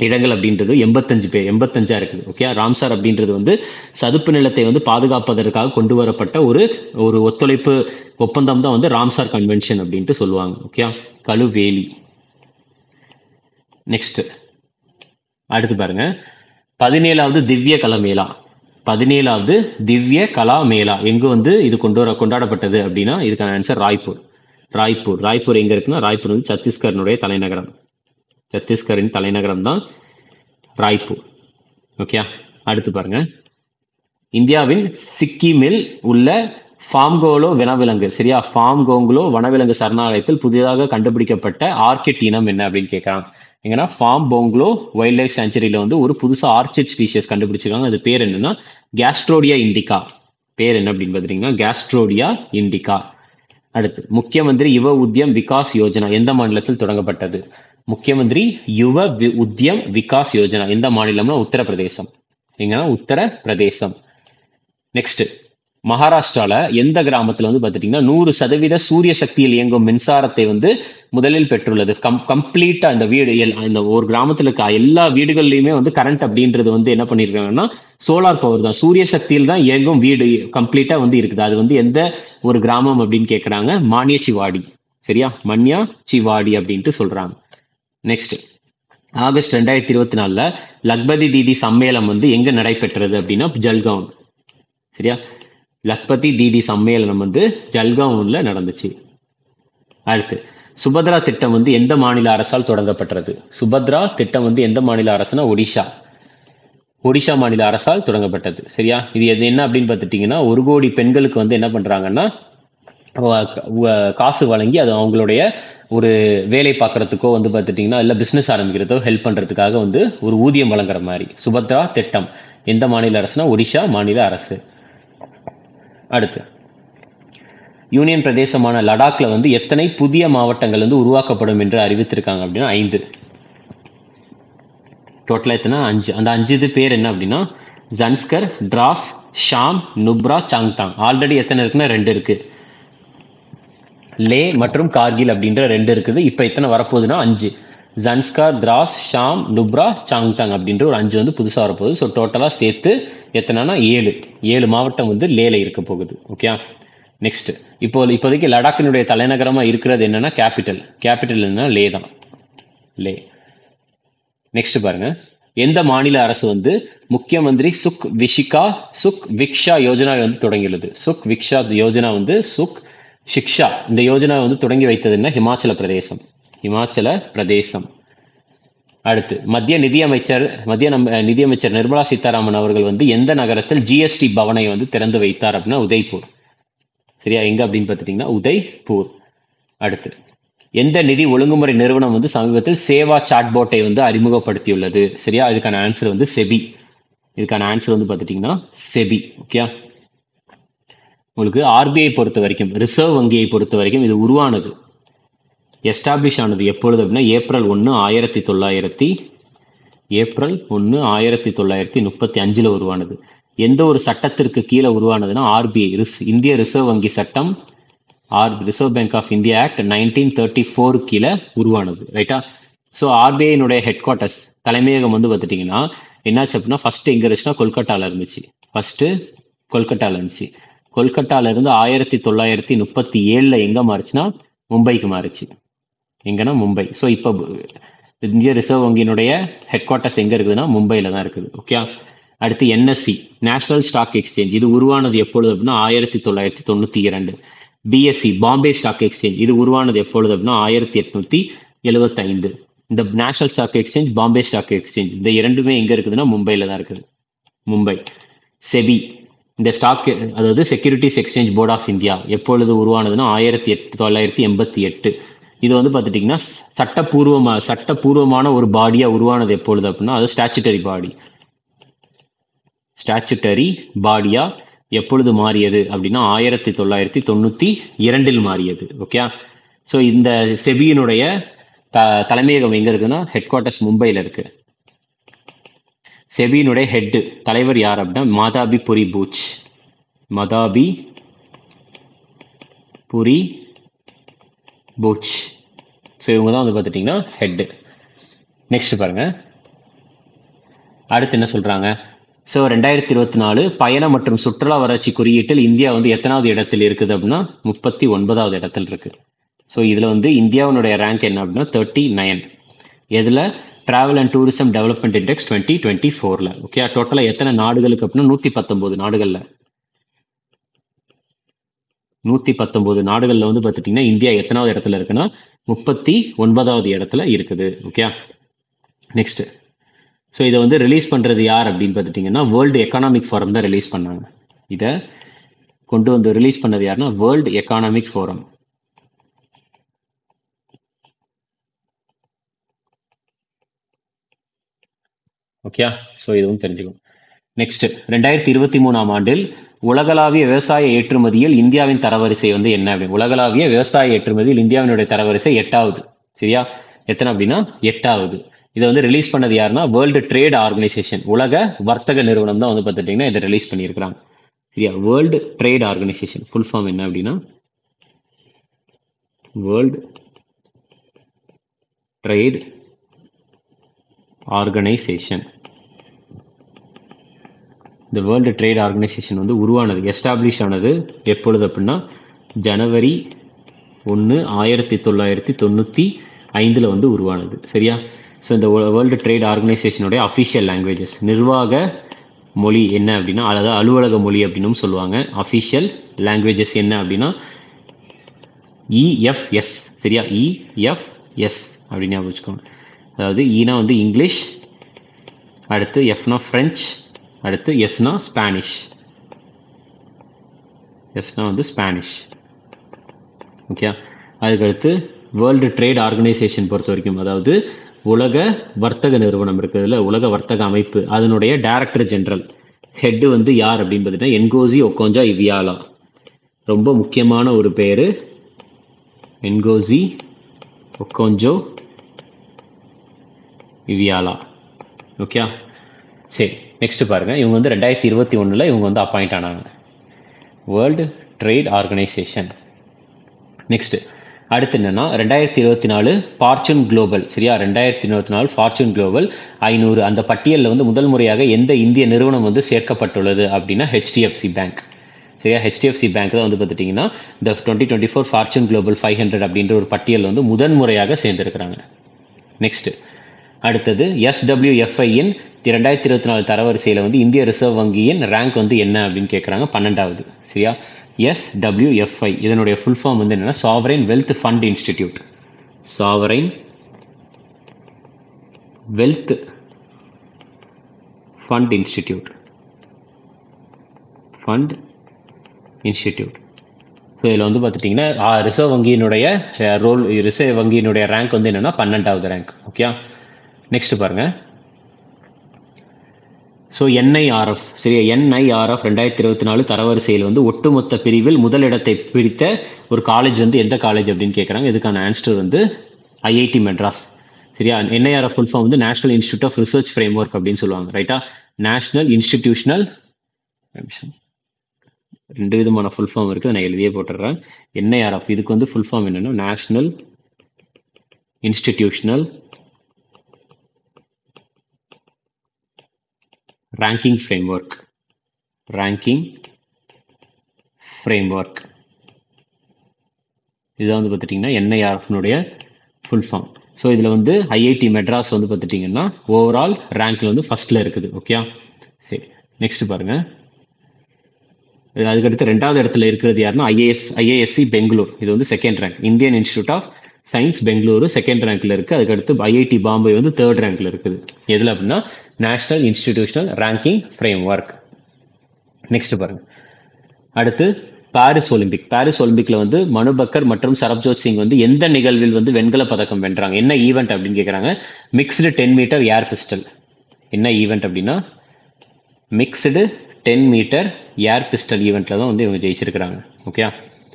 இடங்கள் அப்படின்றது 85 இருக்குது. ஓகே, ராம்சார் அப்படின்றது வந்து சதுப்பு நிலத்தை வந்து பாதுகாப்பதற்காக கொண்டு வரப்பட்ட ஒரு ஒத்துழைப்பு ஒப்பந்தம் தான் வந்து ராம்சார் கன்வென்ஷன் அப்படின்ட்டு சொல்லுவாங்க. ஓகே, கழுவேலி. நெக்ஸ்ட் அடுத்து பாருங்க, 17வது திவ்ய கலமேளா 17வது திவ்ய கலா மேளா எங்கு வந்து இது கொண்டாடப்பட்டது அப்படின்னா இதுக்கான ஆன்சர் ராய்ப்பூர். ராய்ப்பூர் எங்க இருக்குன்னா ராய்ப்பூர் வந்து சத்தீஸ்கரினுடைய தலைநகரம். சத்தீஸ்கரின் தலைநகரம் தான் ராய்ப்பூர். ஓகே, அடுத்து பாருங்க. இந்தியாவின் சிக்கிமில் உள்ள ஃபார்ம்கோலோ வனவிலங்கு, சரியா, ஃபார்ம்கோங்லோ வனவிலங்கு சரணாலயத்தில் புதிதாக கண்டுபிடிக்கப்பட்ட ஆர்கிட் இனம் என்ன அப்படின்னு கேட்கறாங்க. எங்கன்னா ஃபார்ம் போங்லோ வைல்ட் லைஃப் சாங்சுரியில வந்து ஒரு புதுசா ஆர்ச்சிட் ஸ்பீசியஸ் கண்டுபிடிச்சிருக்காங்க. அது பேர் என்னன்னா கேஸ்ட்ரோடியா இண்டிகா. பேர் என்ன அப்படின்னு பாத்தீங்கன்னா கேஸ்ட்ரோடியா இண்டிகா. அடுத்து, முக்கிய மந்திரி யுவ உத்யம் விகாஸ் யோஜனா எந்த மாநிலத்தில் தொடங்கப்பட்டது? முக்கிய மந்திரி யுவ உத்யம் விகாஸ் யோஜனா எந்த மாநிலம்னா உத்தரப்பிரதேசம். எங்கன்னா உத்தரப்பிரதேசம். நெக்ஸ்ட், மகாராஷ்டிரால எந்த கிராமத்துல வந்து பாத்துட்டீங்கன்னா 100% சூரிய சக்தியில் இயங்கும் மின்சாரத்தை வந்து முதலில் பெற்றுள்ளது? கம்ப்ளீட்டா இந்த வீடு இந்த ஒரு கிராமத்துல இருக்க எல்லா வீடுகள்லயுமே வந்து கரண்ட் அப்படின்றது வந்து என்ன பண்ணிருக்காங்கன்னா சோலார் பவர் தான், சூரிய சக்தியில் தான் இயங்கும் வீடு கம்ப்ளீட்டா வந்து இருக்குது. அது வந்து எந்த ஒரு கிராமம் அப்படின்னு கேட்கறாங்க? மானியச்சிவாடி. சரியா, மன்யாச்சிவாடி அப்படின்ட்டு சொல்றாங்க. நெக்ஸ்ட், ஆகஸ்ட் 2024 லக்பதி தீதி சம்மேளனம் வந்து எங்க நடைபெற்றது அப்படின்னா ஜல்காவ். சரியா, லக்பதி தீதி சம்மேளனம் வந்து ஜல்காவ்ல நடந்துச்சு. அடுத்து, சுபத்ரா திட்டம் வந்து எந்த மாநில அரசால் தொடங்கப்பட்டது? சுபத்ரா திட்டம் வந்து எந்த மாநில அரசுனா ஒடிஷா மாநில அரசால் தொடங்கப்பட்டது. சரியா, இது என்ன அப்படின்னு பார்த்துட்டீங்கன்னா 1 கோடி பெண்களுக்கு வந்து என்ன பண்றாங்கன்னா காசு வழங்கி அது அவங்களுடைய ஒரு வேலை பார்க்கறதுக்கோ வந்து பார்த்துட்டீங்கன்னா இல்லை பிசினஸ் ஆரம்பிக்கிறதோ ஹெல்ப் பண்றதுக்காக வந்து ஒரு ஊதியம் வழங்குற மாதிரி. சுபத்ரா திட்டம் எந்த மாநில அரசுனா ஒடிஷா மாநில அரசு. அடுத்து, யூனியன் பிரதேசமான லடாக்ல வந்து எத்தனை புதிய மாவட்டங்கள் வந்து உருவாக்கப்படும் என்று அறிவித்திருக்காங்க அப்படின்னா 5. டோட்டலா எத்தனை? 5. அந்த 5 பேர் என்ன அப்படின்னா ஜன்ஸ்கர், டிராஸ், ஷாம், நுப்ரா, சாங்தாங். ஆல்ரெடி எத்தனை இருக்குன்னா 2 இருக்கு. லே மற்றும் கார்கில் அப்படின்ற 2 இருக்குது. இப்ப எத்தனை வரப்போகுதுன்னா 5. ஜன்ஸ்கர், திராஸ், ஷாம், நுப்ரா, சாங்தாங் அப்படின்ற ஒரு 5 வந்து புதுசா வரப்போகுது. ஸோ டோட்டலா சேர்த்து எத்தனைனா 7 மாவட்டம் வந்து லேல இருக்க போகுது. ஓகே, நெக்ஸ்ட், இப்போதைக்கு லடாக்கினுடைய தலைநகரமா இருக்கிறது என்னன்னா கேபிட்டல் என்ன? லே தான், லே. நெக்ஸ்ட் பாருங்க, எந்த மாநில அரசு வந்து முக்கிய மந்திரி சுக் விக்ஷா யோஜனா வந்து தொடங்கியுள்ளது? சுக் விக்ஷா யோஜனா வந்து சுக் சிக்ஷா இந்த யோஜனா வந்து தொடங்கி வைத்ததுன்னா ஹிமாச்சல பிரதேசம். அடுத்து, மத்திய நிதியமைச்சர் நிர்மலா சீதாராமன் அவர்கள் வந்து எந்த நகரத்தில் ஜிஎஸ்டி பவனை வந்து திறந்து வைத்தார் அப்படின்னா உதய்பூர். சரியா, எங்க அப்படின்னு பார்த்துட்டீங்கன்னா உதய்பூர். அடுத்து, எந்த நிதி ஒழுங்குமுறை நிறுவனம் வந்து சமீபத்தில் சேவா சாட்போட்டை வந்து அறிமுகப்படுத்தியுள்ளது? சரியா, இதுக்கான ஆன்சர் வந்து செபி. இதுக்கான ஆன்சர் வந்து பார்த்துட்டீங்கன்னா செபி. ஓகே, உங்களுக்கு ஆர்பிஐ பொறுத்த வரைக்கும், ரிசர்வ் வங்கியை பொறுத்த வரைக்கும் இது உருவானது, எஸ்டாப்ளிஷ் ஆனது எப்பொழுது அப்படின்னா ஏப்ரல் 1, 1935 உருவானது. எந்த ஒரு சட்டத்திற்கு கீழே உருவானதுன்னா ஆர்பிஐ, இந்திய ரிசர்வ் வங்கி சட்டம், reserve bank of India act 1934 கீழே உருவானது. ரைட்டா? ஸோ ஆர்பிஐனுடைய ஹெட் குவார்ட்டர்ஸ் தலைமையகம் வந்து பார்த்துட்டிங்கன்னா என்னாச்சு அப்படின்னா ஃபர்ஸ்ட் எங்க இருந்துச்சுன்னா கொல்கட்டால இருந்துச்சு. கொல்கட்டால இருந்து 1937 எங்க மாறுச்சுன்னா மும்பைக்கு மாறுச்சு. எங்கன்னா மும்பை. ஸோ இப்போ இந்திய ரிசர்வ் வங்கியினுடைய ஹெட் குவார்ட்டர்ஸ் எங்க இருக்குதுன்னா மும்பையில தான் இருக்குது. ஓகே, அடுத்து என்எஸ்சி, நேஷனல் ஸ்டாக் எக்ஸ்சேஞ்ச், இது உருவானது எப்பொழுது அப்படின்னா 1992. பிஎஸ்சி, பாம்பே ஸ்டாக் எக்ஸ்சேஞ்ச், இது உருவானது எப்பொழுது அப்படின்னா 1875. இந்த national stock exchange, Bombay stock exchange இந்த இரண்டுமே எங்க இருக்குதுன்னா மும்பையில தான் இருக்குது, மும்பை. செபி, இந்த ஸ்டாக் அதாவது securities exchange board of India எப்பொழுது உருவானதுன்னா 1988. இது வந்து பார்த்துட்டிங்கன்னா சட்டப்பூர்வமான ஒரு பாடியா உருவானது எப்பொழுது அப்படின்னா அது ஸ்டாச்சுட்டரி பாடியா எப்பொழுது மாறியது அப்படின்னா 1992 மாறியது. ஓகே, ஸோ இந்த செபியினுடைய தலைமையகம் எங்க இருக்குன்னா ஹெட் குவார்ட்டர்ஸ் மும்பையில் இருக்கு. செபியினுடைய ஹெட் தலைவர் யார் அப்படின்னா மாதாபி புரி பூச். ஸோ இவங்க தான் வந்து பார்த்துட்டிங்கன்னா ஹெட். நெக்ஸ்ட் பாருங்க, அடுத்து என்ன சொல்றாங்க? ஸோ 2024 பயணம் மற்றும் சுற்றுலா வளர்ச்சி குறியீட்டில் இந்தியா வந்து எத்தனாவது இடத்தில் இருக்குது அப்படின்னா 39வது இடத்துல இருக்கு. ஸோ இதுல வந்து இந்தியாவுடைய ரேங்க் என்ன அப்படின்னா 39. எதுல? Travel and tourism development index 2024ல. ஓகே, டோட்டலா எத்தனை நாடுகளுக்கு அப்படின்னா 119 நாடுகள்ல 119 நாடுகள்ல வந்து பார்த்துட்டீங்கன்னா இந்தியா எத்தனாவது இடத்துல இருக்குன்னா 39வது இடத்துல இருக்குது. Okay, next. ஸோ இதை வந்து ரிலீஸ் பண்றது யார் அப்படின்னு பார்த்துட்டீங்கன்னா வேர்ல்டு எக்கனாமிக் ஃபோரம் தான் ரிலீஸ் பண்ணாங்க. இதை கொண்டு வந்து ரிலீஸ் பண்ணது யாருன்னா world economic forum. Okay, so இதுவும் தெரிஞ்சுக்கும். நெக்ஸ்ட், 2023ஆம் ஆண்டில் உலகளாவிய விவசாய ஏற்றுமதியில் இந்தியாவின் தரவரிசை வந்து என்ன அப்படின்னு. உலகளாவிய விவசாய ஏற்றுமதியில் இந்தியாவினுடைய தரவரிசை 8வது. சரியா, எத்தனை அப்படின்னா 8வது. இதை வந்து ரிலீஸ் பண்ணது யாருன்னா வேர்ல்டு ட்ரேட் ஆர்கனைசேஷன், உலக வர்த்தக நிறுவனம் தான் வந்து பார்த்துட்டீங்கன்னா இதை ரிலீஸ் பண்ணியிருக்கிறாங்க. சரியா, world trade organisation full form என்ன அப்படின்னா வேர்ல்டு ட்ரேட் ஆர்கனைசேஷன். இந்த வேர்ல்டு ட்ரேட் ஆர்கனைசேஷன் வந்து உருவானது, எஸ்டாப்ளிஷ் ஆனது எப்பொழுது அப்படின்னா ஜனவரி 1, 1995 வந்து உருவானது. சரியா, ஸோ இந்த வேர்ல்டு ட்ரேட் ஆர்கனைசேஷனுடைய அஃபிஷியல் லாங்குவேஜஸ், நிர்வாக மொழி என்ன அப்படின்னா, அதாவது அலுவலக மொழி அப்படின்னு சொல்லுவாங்க. அஃபிஷியல் லாங்குவேஜஸ் என்ன அப்படின்னா EFS. சரியா, EFS அப்படின்னு வச்சுக்கோங்க. அதாவது ஈனா வந்து இங்கிலீஷ், அடுத்து எஃப்னா ஃப்ரெஞ்ச், அடுத்து எஸ்னா ஸ்பானிஷ். எஸ்னா வந்து ஸ்பானிஷ். ஓகே, அதுக்கடுத்து வேர்ல்டு ட்ரேட் ஆர்கனைசேஷன் பொறுத்த வரைக்கும், அதாவது உலக வர்த்தக நிறுவனம் இருக்குதுல்ல, உலக வர்த்தக அமைப்பு, அதனுடைய டைரக்டர் ஜெனரல் ஹெட் வந்து யார் அப்படின்னு பார்த்தீங்கன்னா என்கோசி ஒக்கோஞ்சா இவியாலா. ரொம்ப முக்கியமான ஒரு பேரு, என்கோசி ஒக்கோஞ்சோ இவியாலா. ஓகே, சரி, நெக்ஸ்ட் பாருங்க. இவங்க வந்து 2021 இவங்க வந்து அப்பாயிண்ட் ஆனாங்க, வேர்ல்டு ட்ரேட் ஆர்கனைசேஷன். நெக்ஸ்ட், அடுத்து என்னன்னா 2024 ஃபார்ச்சூன் குளோபல். சரியா, 2024 ஃபார்ச்சூன் குளோபல் 500 அந்த பட்டியலில் வந்து முதல் முறையாக எந்த இந்திய நிறுவனம் வந்து சேர்க்கப்பட்டுள்ளது அப்படின்னா HDFC பேங்க். சரியா, HDFC பேங்க் தான் வந்து பார்த்துட்டிங்கன்னா இந்த 2024 ஃபார்ச்சூன் குளோபல் 500 அப்படின்ற ஒரு பட்டியல் வந்து முதன்முறையாக சேர்ந்திருக்கிறாங்க. நெக்ஸ்ட், அடுத்தது SWFI இன் 2024 தரவரிசையில் வந்து இந்திய ரிசர்வ் வங்கியின் ரேங்க் வந்து என்ன அப்படின்னு கேட்குறாங்க, 12வது. சரியா, SWFI இதனுடைய ஃபுல் ஃபார்ம் வந்து என்னன்னா சாவரைன் wealth fund institute. சாவரைன் wealth fund institute. Fund institute. So இதில் வந்து பார்த்துட்டிங்கன்னா ரிசர்வ் வங்கியினுடைய ரிசர்வ் வங்கியினுடைய ரேங்க் வந்து என்னன்னா 12வது ரேங்க். ஓகே, நெக்ஸ்ட் பாருங்க. So NIRF. சரியா, NIRF 2024 தரவரிசையில் வந்து ஒட்டுமொத்த பிரிவில் முதலிடத்தை பிடித்த ஒரு காலேஜ் வந்து எந்த காலேஜ் அப்படின்னு கேட்குறாங்க. இதுக்கான ஆன்சர் வந்து IIT மெட்ராஸ். சரியா, NIRF ஃபுல் ஃபார்ம் வந்து national institute of research framework அப்படின்னு சொல்லுவாங்க. ரைட்டா, நேஷனல் இன்ஸ்டிடியூஷனல், 2 விதமான ஃபுல் ஃபார்ம் இருக்குது, நான் எழுதியே போட்டுடுறேன். NIRF இதுக்கு வந்து ஃபுல் ஃபார்ம் என்னன்னா national institutional ranking framework. Ranking framework இதுதான் வந்து பார்த்துட்டிங்கன்னா NIRFனுடைய ஃபுல் ஃபார்ம். ஸோ இதில் வந்து IIT மெட்ராஸ் வந்து பார்த்துட்டிங்கன்னா ஓவரால் ரேங்க்ல வந்து ஃபர்ஸ்ட்ல இருக்குது. ஓகே, சரி, நெக்ஸ்ட் பாருங்க. அதுக்கடுத்து 2வது இடத்துல இருக்கிறது யாருன்னா IISc பெங்களூர். இது வந்து second rank. Indian institute of science Bengaluru second ரேங்க்ல இருக்கு. அதுக்கடுத்து IIT பாம்பே வந்து 3rd ரேங்க்ல இருக்குது. எதுல அப்படின்னா national institutional ranking frame work. Next பாருங்க. அடுத்து பாரிஸ் ஒலிம்பிக். பாரிஸ் ஒலிம்பிக்ல வந்து மனு பக்கர் மற்றும் சரப்ஜோத் சிங் வந்து எந்த நிகழ்வில் வந்து வெண்கல பதக்கம் வென்றாங்க, என்ன ஈவெண்ட் அப்படின்னு கேட்குறாங்க. Mixed 10 metre air pistol. என்ன ஈவெண்ட் அப்படின்னா மிக்ஸ்டு 10 மீட்டர் ஏர் பிஸ்டல் ஈவெண்ட்ல தான் வந்து இவங்க ஜெயிச்சிருக்கிறாங்க. ஓகே,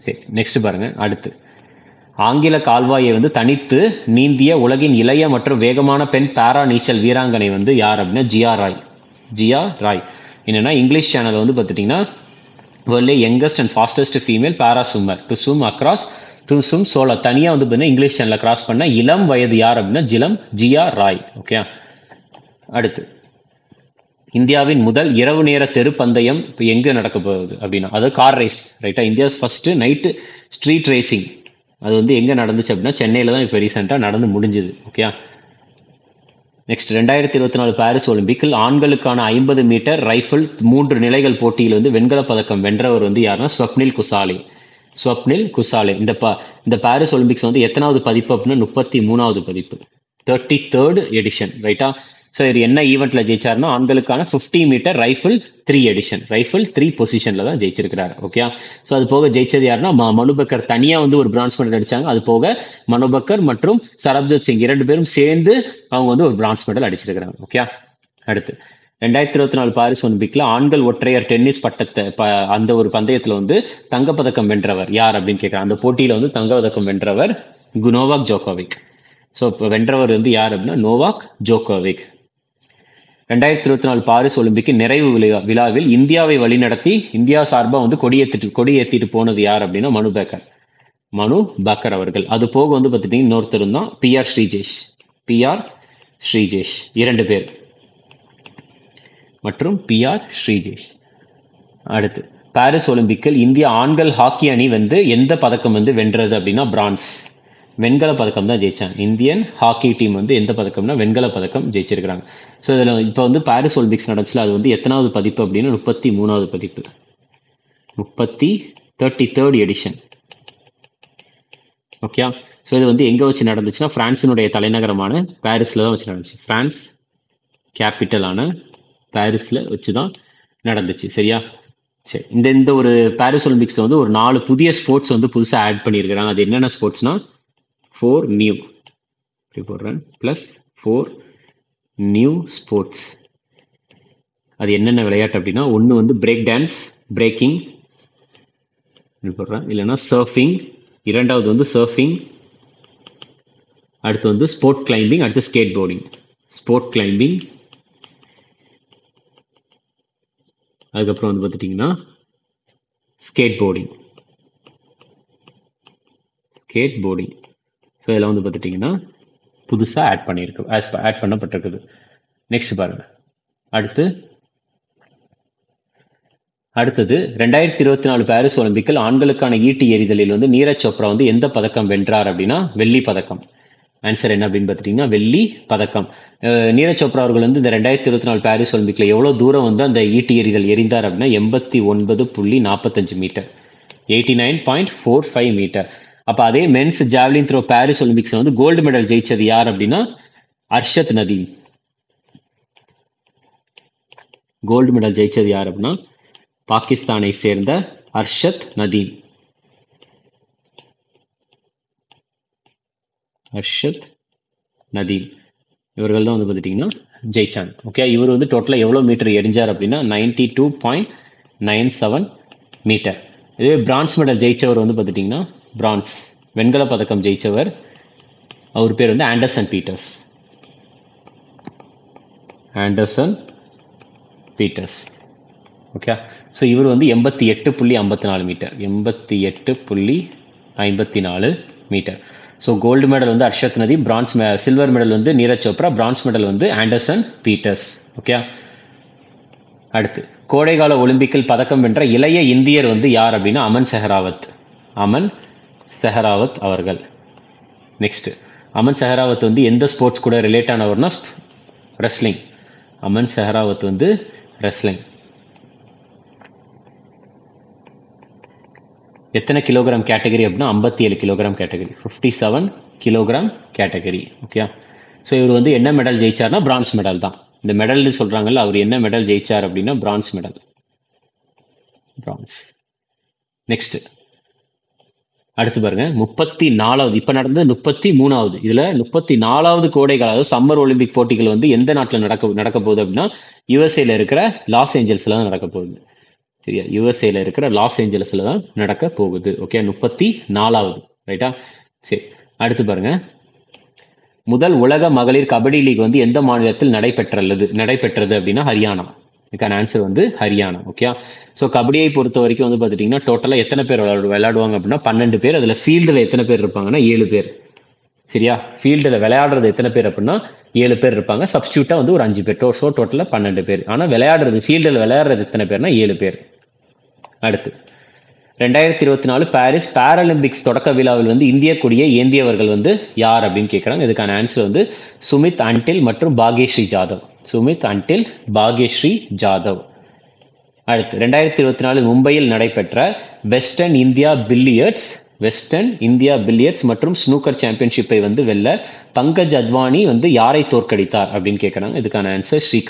சரி, நெக்ஸ்ட் பாருங்க. அடுத்து ஆங்கில கால்வாயை வந்து தனித்து நீந்திய உலகின் இளைய மற்றும் வேகமான பெண் பாரா நீச்சல் வீராங்கனை வந்து யார் அப்படின்னா ஜியா ராய். ஜியா ராய் என்னன்னா இங்கிலீஷ் சேனல் வந்து பார்த்துட்டிங்கன்னா வேர்ல்ட்லே youngest and fastest female para swimmer to swim across to swim solo. தனியாக வந்து பார்த்தீங்கன்னா இங்கிலீஷ் சேனலில் கிராஸ் பண்ண இளம் வயது யார் அப்படின்னா ஜியா ராய். ஓகே, அடுத்து இந்தியாவின் முதல் இரவு நேர தெரு பந்தயம் இப்போ எங்கே நடக்க போகுது அப்படின்னா அதாவது கார் ரேஸ். ரைட்டா, India's first night street racing அது வந்து எங்கே நடந்துச்சு அப்படின்னா சென்னையில் தான் இப்போ ரீசெண்டாக நடந்து முடிஞ்சுது. ஓகே, நெக்ஸ்ட் 2024 பாரிஸ் ஒலிம்பிக்கில் ஆண்களுக்கான 50 மீட்டர் ரைஃபிள் 3 நிலைகள் போட்டியில் வந்து வெண்கல பதக்கம் வென்றவர் வந்து யாருன்னா ஸ்வப்னில் குசாலே. ஸ்வப்னில் குசாலே. இந்த பாரிஸ் ஒலிம்பிக்ஸ் வந்து எத்தனாவது பதிப்பு அப்படின்னா 33வது பதிப்பு, 33rd எடிஷன், ரைட்டா? ஸோ இது என்ன ஈவெண்ட்ல ஜெயிச்சாருன்னா ஆண்களுக்கான 50 மீட்டர் ரைஃபிள் 3 எடிஷன், ரைஃபிள் 3 பொசிஷன்ல தான் ஜெயிச்சிருக்கிறாரு. ஓகே, ஸோ அது போக ஜெயிச்சது யாருன்னா மனுபக்கர் தனியா வந்து ஒரு பிரான்ஸ் மெடல் அடிச்சாங்க. அது போக மனுபக்கர் மற்றும் சரப்ஜோத் சிங் 2 பேரும் சேர்ந்து அவங்க வந்து ஒரு பிரான்ஸ் மெடல் அடிச்சிருக்கிறாங்க. ஓகே, அடுத்து 2024 பாரிஸ் ஒலிம்பிக்ல ஆண்கள் ஒற்றையர் டென்னிஸ் பட்டத்தை அந்த ஒரு பந்தயத்துல வந்து தங்கப்பதக்கம் வென்றவர் யார் அப்படின்னு கேட்கிறாங்க. அந்த போட்டியில வந்து தங்கப்பதக்கம் வென்றவர் நோவாக் ஜோகோவிக். ஸோ இப்போ வென்றவர் வந்து யார் அப்படின்னா நோவாக் ஜோகோவிக். 2024 பாரிஸ் ஒலிம்பிக்கின் நிறைவு விழாவில் இந்தியாவை வழிநடத்தி இந்தியா சார்பாக வந்து கொடியேற்றிட்டு போனது யார் அப்படின்னா மனு பாக்கர் அவர்கள். அது போக வந்து பார்த்துட்டீங்கன்னா இன்னொருத்தர் தான் PR ஸ்ரீஜேஷ் 2 பேர் மற்றும் PR ஸ்ரீஜேஷ். அடுத்து பாரிஸ் ஒலிம்பிக்கில் இந்திய ஆண்கள் ஹாக்கி அணி வந்து எந்த பதக்கம் வந்து வென்றது அப்படின்னா பிரான்ஸ், வெண்கல பதக்கம் தான் ஜெயிச்சாங்க. இந்தியன் ஹாக்கி டீம் வந்து எந்த பதக்கம்னா வெண்கல பதக்கம் ஜெயிச்சிருக்கிறாங்க. ஸோ இதில் இப்போ வந்து பாரிஸ் ஒலிம்பிக்ஸ் நடந்துச்சுல அது வந்து எத்தனாவது பதிப்பு அப்படின்னா 33வது பதிப்பு, 33rd எடிஷன். ஓகே, ஸோ இது வந்து எங்கே வச்சு நடந்துச்சுன்னா பிரான்சினுடைய தலைநகரமான பாரிஸில் தான் வச்சு நடந்துச்சு. பிரான்ஸ் கேபிட்டலான பாரிஸில் வச்சு தான் நடந்துச்சு. சரியா? சரி, இந்த ஒரு பாரிஸ் ஒலிம்பிக்ஸில் வந்து ஒரு 4 புதிய ஸ்போர்ட்ஸ் வந்து புதுசாக ஆட் பண்ணியிருக்கிறாங்க. அது என்னென்ன ஸ்போர்ட்ஸ்னா 4 நியூ ப்ளஸ் 4 நியூ ஸ்போர்ட்ஸ். அது என்னென்ன விளையாட்டு அப்படின்னா ஒன்று வந்து பிரேக் டான்ஸ், பிரேக்கிங் போடுறேன், இல்லைன்னா சர்ஃபிங், 2வது வந்து சர்ஃபிங், அடுத்து வந்து ஸ்போர்ட் கிளைம்பிங், அடுத்து ஸ்கேட் போர்டிங். ஸ்போர்ட் கிளைம்பிங், அதுக்கப்புறம் வந்து பார்த்துட்டிங்கன்னா ஸ்கேட் போர்டிங். ஸோ இதெல்லாம் வந்து பார்த்துட்டிங்கன்னா புதுசாக ஆட் பண்ணப்பட்டிருக்குது. நெக்ஸ்ட் பாருங்க. அடுத்தது 2024 பாரிஸ் ஒலிம்பிக்கில் ஆண்களுக்கான ஈட்டி எறிதலில் வந்து நீரஜ் சோப்ரா வந்து எந்த பதக்கம் வென்றார் அப்படின்னா வெள்ளி பதக்கம். ஆன்சர் என்ன அப்படின்னு பார்த்துட்டிங்கன்னா வெள்ளி பதக்கம். நீரஜ் சோப்ரா அவர்கள் வந்து இந்த 2024 பாரிஸ் ஒலிம்பிக்கில் எவ்வளோ தூரம் வந்து அந்த ஈட்டி எறிதல் எறிந்தார் அப்படின்னா 89.45 மீட்டர், 89.45 மீட்டர். அப்போ அதே men's javelin throw Paris Olympics வந்து கோல்டு மெடல் ஜெயிச்சது யார் அப்படின்னா அர்ஷத் நதீம். கோல்டு மெடல் ஜெயிச்சது யார் அப்படின்னா பாகிஸ்தானை சேர்ந்த அர்ஷத் நதீம். இவர்கள் தான் வந்து பார்த்துட்டிங்கன்னா ஜெயிச்சாங்க. ஓகே, இவர் வந்து டோட்டலாக எவ்வளோ மீட்டர் எரிஞ்சார் அப்படின்னா 92.97 மீட்டர். இதுவே பிரான்ஸ் மெடல் ஜெயிச்சவர் வந்து பார்த்துட்டிங்கன்னா பிரான்ஸ் வெண்கல பதக்கம் ஜெயிச்சவர், அவர் பேர் வந்து ஆண்டர்சன் பீட்டர்ஸ். ஓகே, ஸோ இவர் வந்து 88.54 metre, 88.54 metre. So gold medal வந்து அர்ஷத் நதீம், சில்வர் மெடல் வந்து நீரஜ் சோப்ரா, பிரான்ஸ் மெடல் வந்து ஆண்டர்சன் பீட்டர்ஸ். ஓகே, அடுத்து கோடைகால ஒலிம்பிக்கில் பதக்கம் வென்ற இளைய இந்தியர் வந்து யார் அப்படின்னா அமன் செஹராவத் அவர்கள். நெக்ஸ்ட் அமன் செஹராவத் வந்து எந்த ஸ்போர்ட்ஸ் கூட ரிலேட் ஆனவர்னா ரெஸ்லிங். அமன் செஹராவத் வந்து ரெஸ்லிங். எத்தனை கிலோகிராம் கேட்டகரி அப்படின்னா 57 kilogram category, 57 kilogram category. Okay, so இவர் வந்து என்ன மெடல் ஜெயிச்சார்னா பிரான்ஸ் மெடல் தான். இந்த மெடல்னு சொல்றாங்கல்ல, அவர் என்ன மெடல் ஜெயிச்சார் அப்படின்னா பிரான்ஸ் மெடல். நெக்ஸ்ட் அடுத்து பாருங்க 34வது, இப்ப நடந்தது 33வது. இதுல 34வது கோடைகால அதாவது சம்மர் ஒலிம்பிக் போட்டிகள் வந்து எந்த நாட்டில் நடக்க போகுது அப்படின்னா யுஎஸ்ஏல இருக்கிற லாஸ் ஏஞ்சல்ஸ்ல தான் நடக்க போகுது. சரியா? யுஎஸ்ஏல இருக்கிற லாஸ் ஏஞ்சல்ஸ்ல தான் நடக்க போகுது. ஓகே, 34வது, ரைட்டா? சரி, அடுத்து பாருங்க. முதல் உலக மகளிர் கபடி லீக் வந்து எந்த மாநிலத்தில் நடைபெற்றது அப்படின்னா ஹரியானா. இதுக்கான ஆன்சர் வந்து ஹரியானா. ஓகே, ஸோ கபடியை பொறுத்த வரைக்கும் வந்து பார்த்துட்டிங்கன்னா டோட்டலாக எத்தனை பேர் விளையாடுவாங்க அப்படின்னா 12 பேர். அதில் ஃபீல்டில் எத்தனை பேர் இருப்பாங்கன்னா 7 பேர். சரியா? ஃபீல்டில் விளையாடுறது எத்தனை பேர் அப்படின்னா 7 பேர் இருப்பாங்க. சப்ஸ்டியூட்டாக வந்து ஒரு 5 பேர். ஸோ டோட்டலாக 12 பேர். ஆனால் ஃபீல்டில் விளையாடுறது எத்தனை பேர்னா 7 பேர். அடுத்து 2024 பாரிஸ் பாராலிம்பிக்ஸ் தொடக்க விழாவில் வந்து இந்திய கொடியை ஏந்தியவர்கள் வந்து யார் அப்படின்னு கேட்குறாங்க. இதுக்கான ஆன்சர் வந்து சுமித் அன்டில் மற்றும் பாக்யஸ்ரீ ஜாதவ். சுமித் அன்டில், பாக்யஸ்ரீ ஜாதவ். அடுத்து 2024 மும்பையில் நடைபெற்ற வெஸ்டர்ன் இந்தியா பில்லியர்ட்ஸ் மற்றும் ஸ்னூக்கர் சாம்பியன்ஷிப்பை வந்து வெல்ல பங்கஜ் அத்வானி வந்து யாரை தோற்கடித்தார் அப்படின்னு கேட்குறாங்க. இதுக்கான ஆன்சர் ஸ்ரீ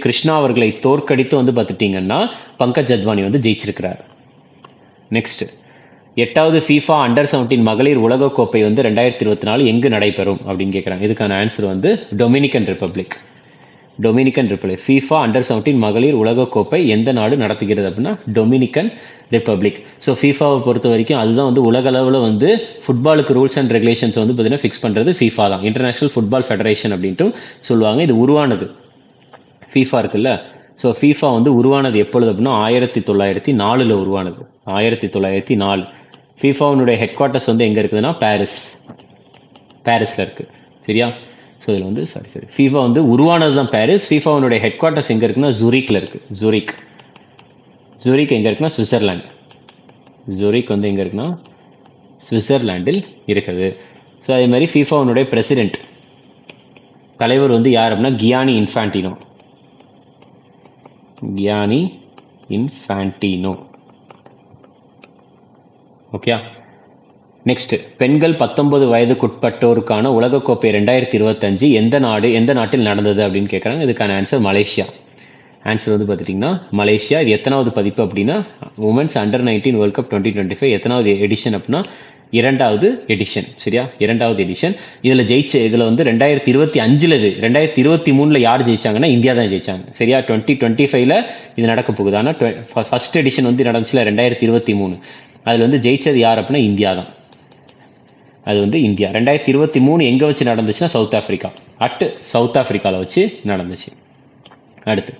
கிருஷ்ணா அவர்களை தோற்கடித்து வந்து பார்த்துட்டீங்கன்னா பங்கஜ் அத்வானி வந்து ஜெயிச்சிருக்கிறார். நெக்ஸ்ட் 8வது FIFA அண்டர்-17 மகளிர் உலகக்கோப்பை வந்து 2024 எங்கு நடைபெறும் அப்படின்னு கேட்குறாங்க. இதுக்கான ஆன்சர் வந்து டொமினிக்கன் ரிப்பப்ளிக். FIFA அண்டர்-17 மகளிர் உலகக்கோப்பை எந்த நாடு நடத்துகிறது அப்படின்னா டொமினிக்கன் ரிப்பப்ளிக். ஸோ FIFAவை பொறுத்த வரைக்கும் அதுதான் வந்து உலக அளவில் வந்து ஃபுட்பாலுக்கு ரூல்ஸ் அண்ட் ரெகுலேஷன்ஸ் வந்து பார்த்தீங்கன்னா ஃபிக்ஸ் பண்ணுறது FIFA தான். இன்டர்நேஷனல் ஃபுட்பால் ஃபெடரேஷன் அப்படின்ட்டு சொல்லுவாங்க. இது உருவானது FIFA இருக்குல்ல. ஸோ FIFA வந்து உருவானது எப்பொழுது அப்படின்னா 1904 உருவானது. 1904. FIFAவுடைய ஹெட் குவார்ட்டர்ஸ் வந்து எங்கே இருக்குதுன்னா பாரிஸில் இருக்குது. சரியா? ஸோ இதில் வந்து FIFA வந்து உருவானது தான் பாரிஸ். FIFAவுடைய ஹெட் குவார்ட்டர்ஸ் எங்கே இருக்குன்னா ஜூரிக்கில் இருக்குது. ஜூரிக் எங்கே இருக்குன்னா சுவிட்சர்லாந்து. ஜூரிக் வந்து எங்கே இருக்குன்னா சுவிட்சர்லாண்டில் இருக்குது. ஸோ அதே மாதிரி FIFAவுடைய பிரசிடென்ட் தலைவர் வந்து யார் அப்படின்னா கியானி இன்ஃபான்டினோ. ஓகே. நெக்ஸ்ட் பெண்கள் 19 வயதுக்குட்பட்டோருக்கான உலகக்கோப்பை 2025 எந்த நாட்டில் நடந்தது அப்படின்னு கேட்குறாங்க. இதுக்கான ஆன்சர் மலேசியா. ஆன்சர் வந்து பார்த்துட்டிங்கன்னா மலேசியா. இது எத்தனாவது பதிப்பு அப்படின்னா உமன்ஸ் அண்டர்-19 வேர்ல்ட் கப் 2025 எத்தனாவது எடிஷன் அப்படின்னா 2வது எடிஷன். சரியா? 2வது எடிஷன். இதில் வந்து 2025 2023 யார் ஜெயிச்சாங்கன்னா இந்தியா தான் ஜெயிச்சாங்க. சரியா? 2025 இது நடக்க போகுது. ஆனால் ஃபர்ஸ்ட் எடிஷன் வந்து நடந்துச்சுல 2023, அதில் வந்து ஜெயிச்சது யார் அப்படின்னா இந்தியா தான். அது வந்து இந்தியா. 2023 எங்கே வச்சு நடந்துச்சுன்னா சவுத் ஆஃப்ரிக்காவில் வச்சு நடந்துச்சு. அடுத்து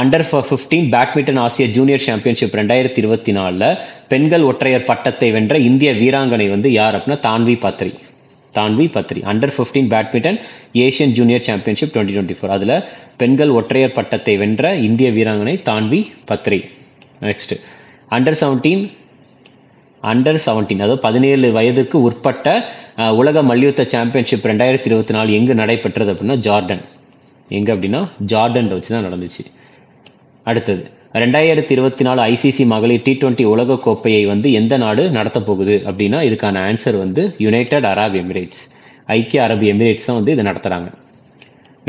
அண்டர்-15 பேட்மிண்டன் ஆசிய ஜூனியர் சாம்பியன்ஷிப் 2024 பெண்கள் ஒற்றையர் பட்டத்தை வென்ற இந்திய வீராங்கனை வந்து யார் அப்படின்னா Tanvi Patri. Under badminton Asian junior championship 2024 அதில் பெண்கள் ஒற்றையர் பட்டத்தை வென்ற இந்திய வீராங்கனை தான்வி பத்ரி. நெக்ஸ்ட் அண்டர்-17 அதாவது 17 வயதுக்கு உட்பட்ட உலக மல்யுத்த சாம்பியன்ஷிப் 2024 எங்கு நடைபெற்றது அப்படின்னா ஜார்டன் வச்சு தான் நடந்துச்சு. அடுத்தது 2024 ICC மகளிர் T20 உலகக்கோப்பையை வந்து எந்த நாடு நடத்த போகுது அப்படின்னா இதுக்கான ஆன்சர் வந்து யுனைடெட் அரப் எமிரேட்ஸ். ஐக்கிய அரபு எமிரேட்ஸ் தான் வந்து இதை நடத்துறாங்க.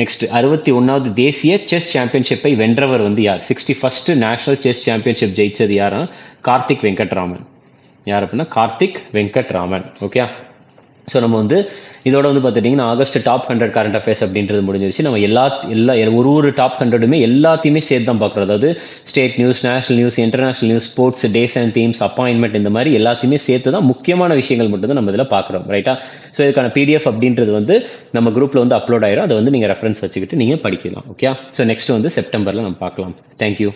நெக்ஸ்ட் 61வது தேசிய செஸ் சாம்பியன்ஷிப்பை வென்றவர் வந்து யார்? 61st நேஷனல் செஸ் சாம்பியன்ஷிப் ஜெயிச்சது யாரா? கார்த்திக் வெங்கட்ராமன். ஓகே. ஸோ நம்ம வந்து இதோட வந்து பார்த்துட்டிங்கன்னா ஆகஸ்ட் டாப் 100 கரண்ட் அஃபேர்ஸ் அப்படின்றது முடிஞ்சிருச்சு. நம்ம ஒரு டாப் 100மே எல்லாத்தையுமே சேர்த்து தான் பார்க்குறோம். அதாவது state news, national news, international news, sports, days and themes, appointment, இந்த மாதிரி எல்லாத்தையுமே சேர்த்து தான் முக்கியமான விஷயங்கள் மட்டும் தான் நம்ம இதில் பார்க்குறோம். ரைட்டா? ஸோ இதுக்கான PDF அப்படின்றது வந்து நம்ம குரூப்பில் வந்து அப்லோட் ஆயிரும். அதை வந்து நீங்கள் ரெஃபரன்ஸ் வச்சுக்கிட்டு நீங்கள் படிக்கலாம். ஓகே. ஸோ நெக்ஸ்ட் வந்து செப்டம்பரில் நம்ம பார்க்கலாம். தேங்க்யூ.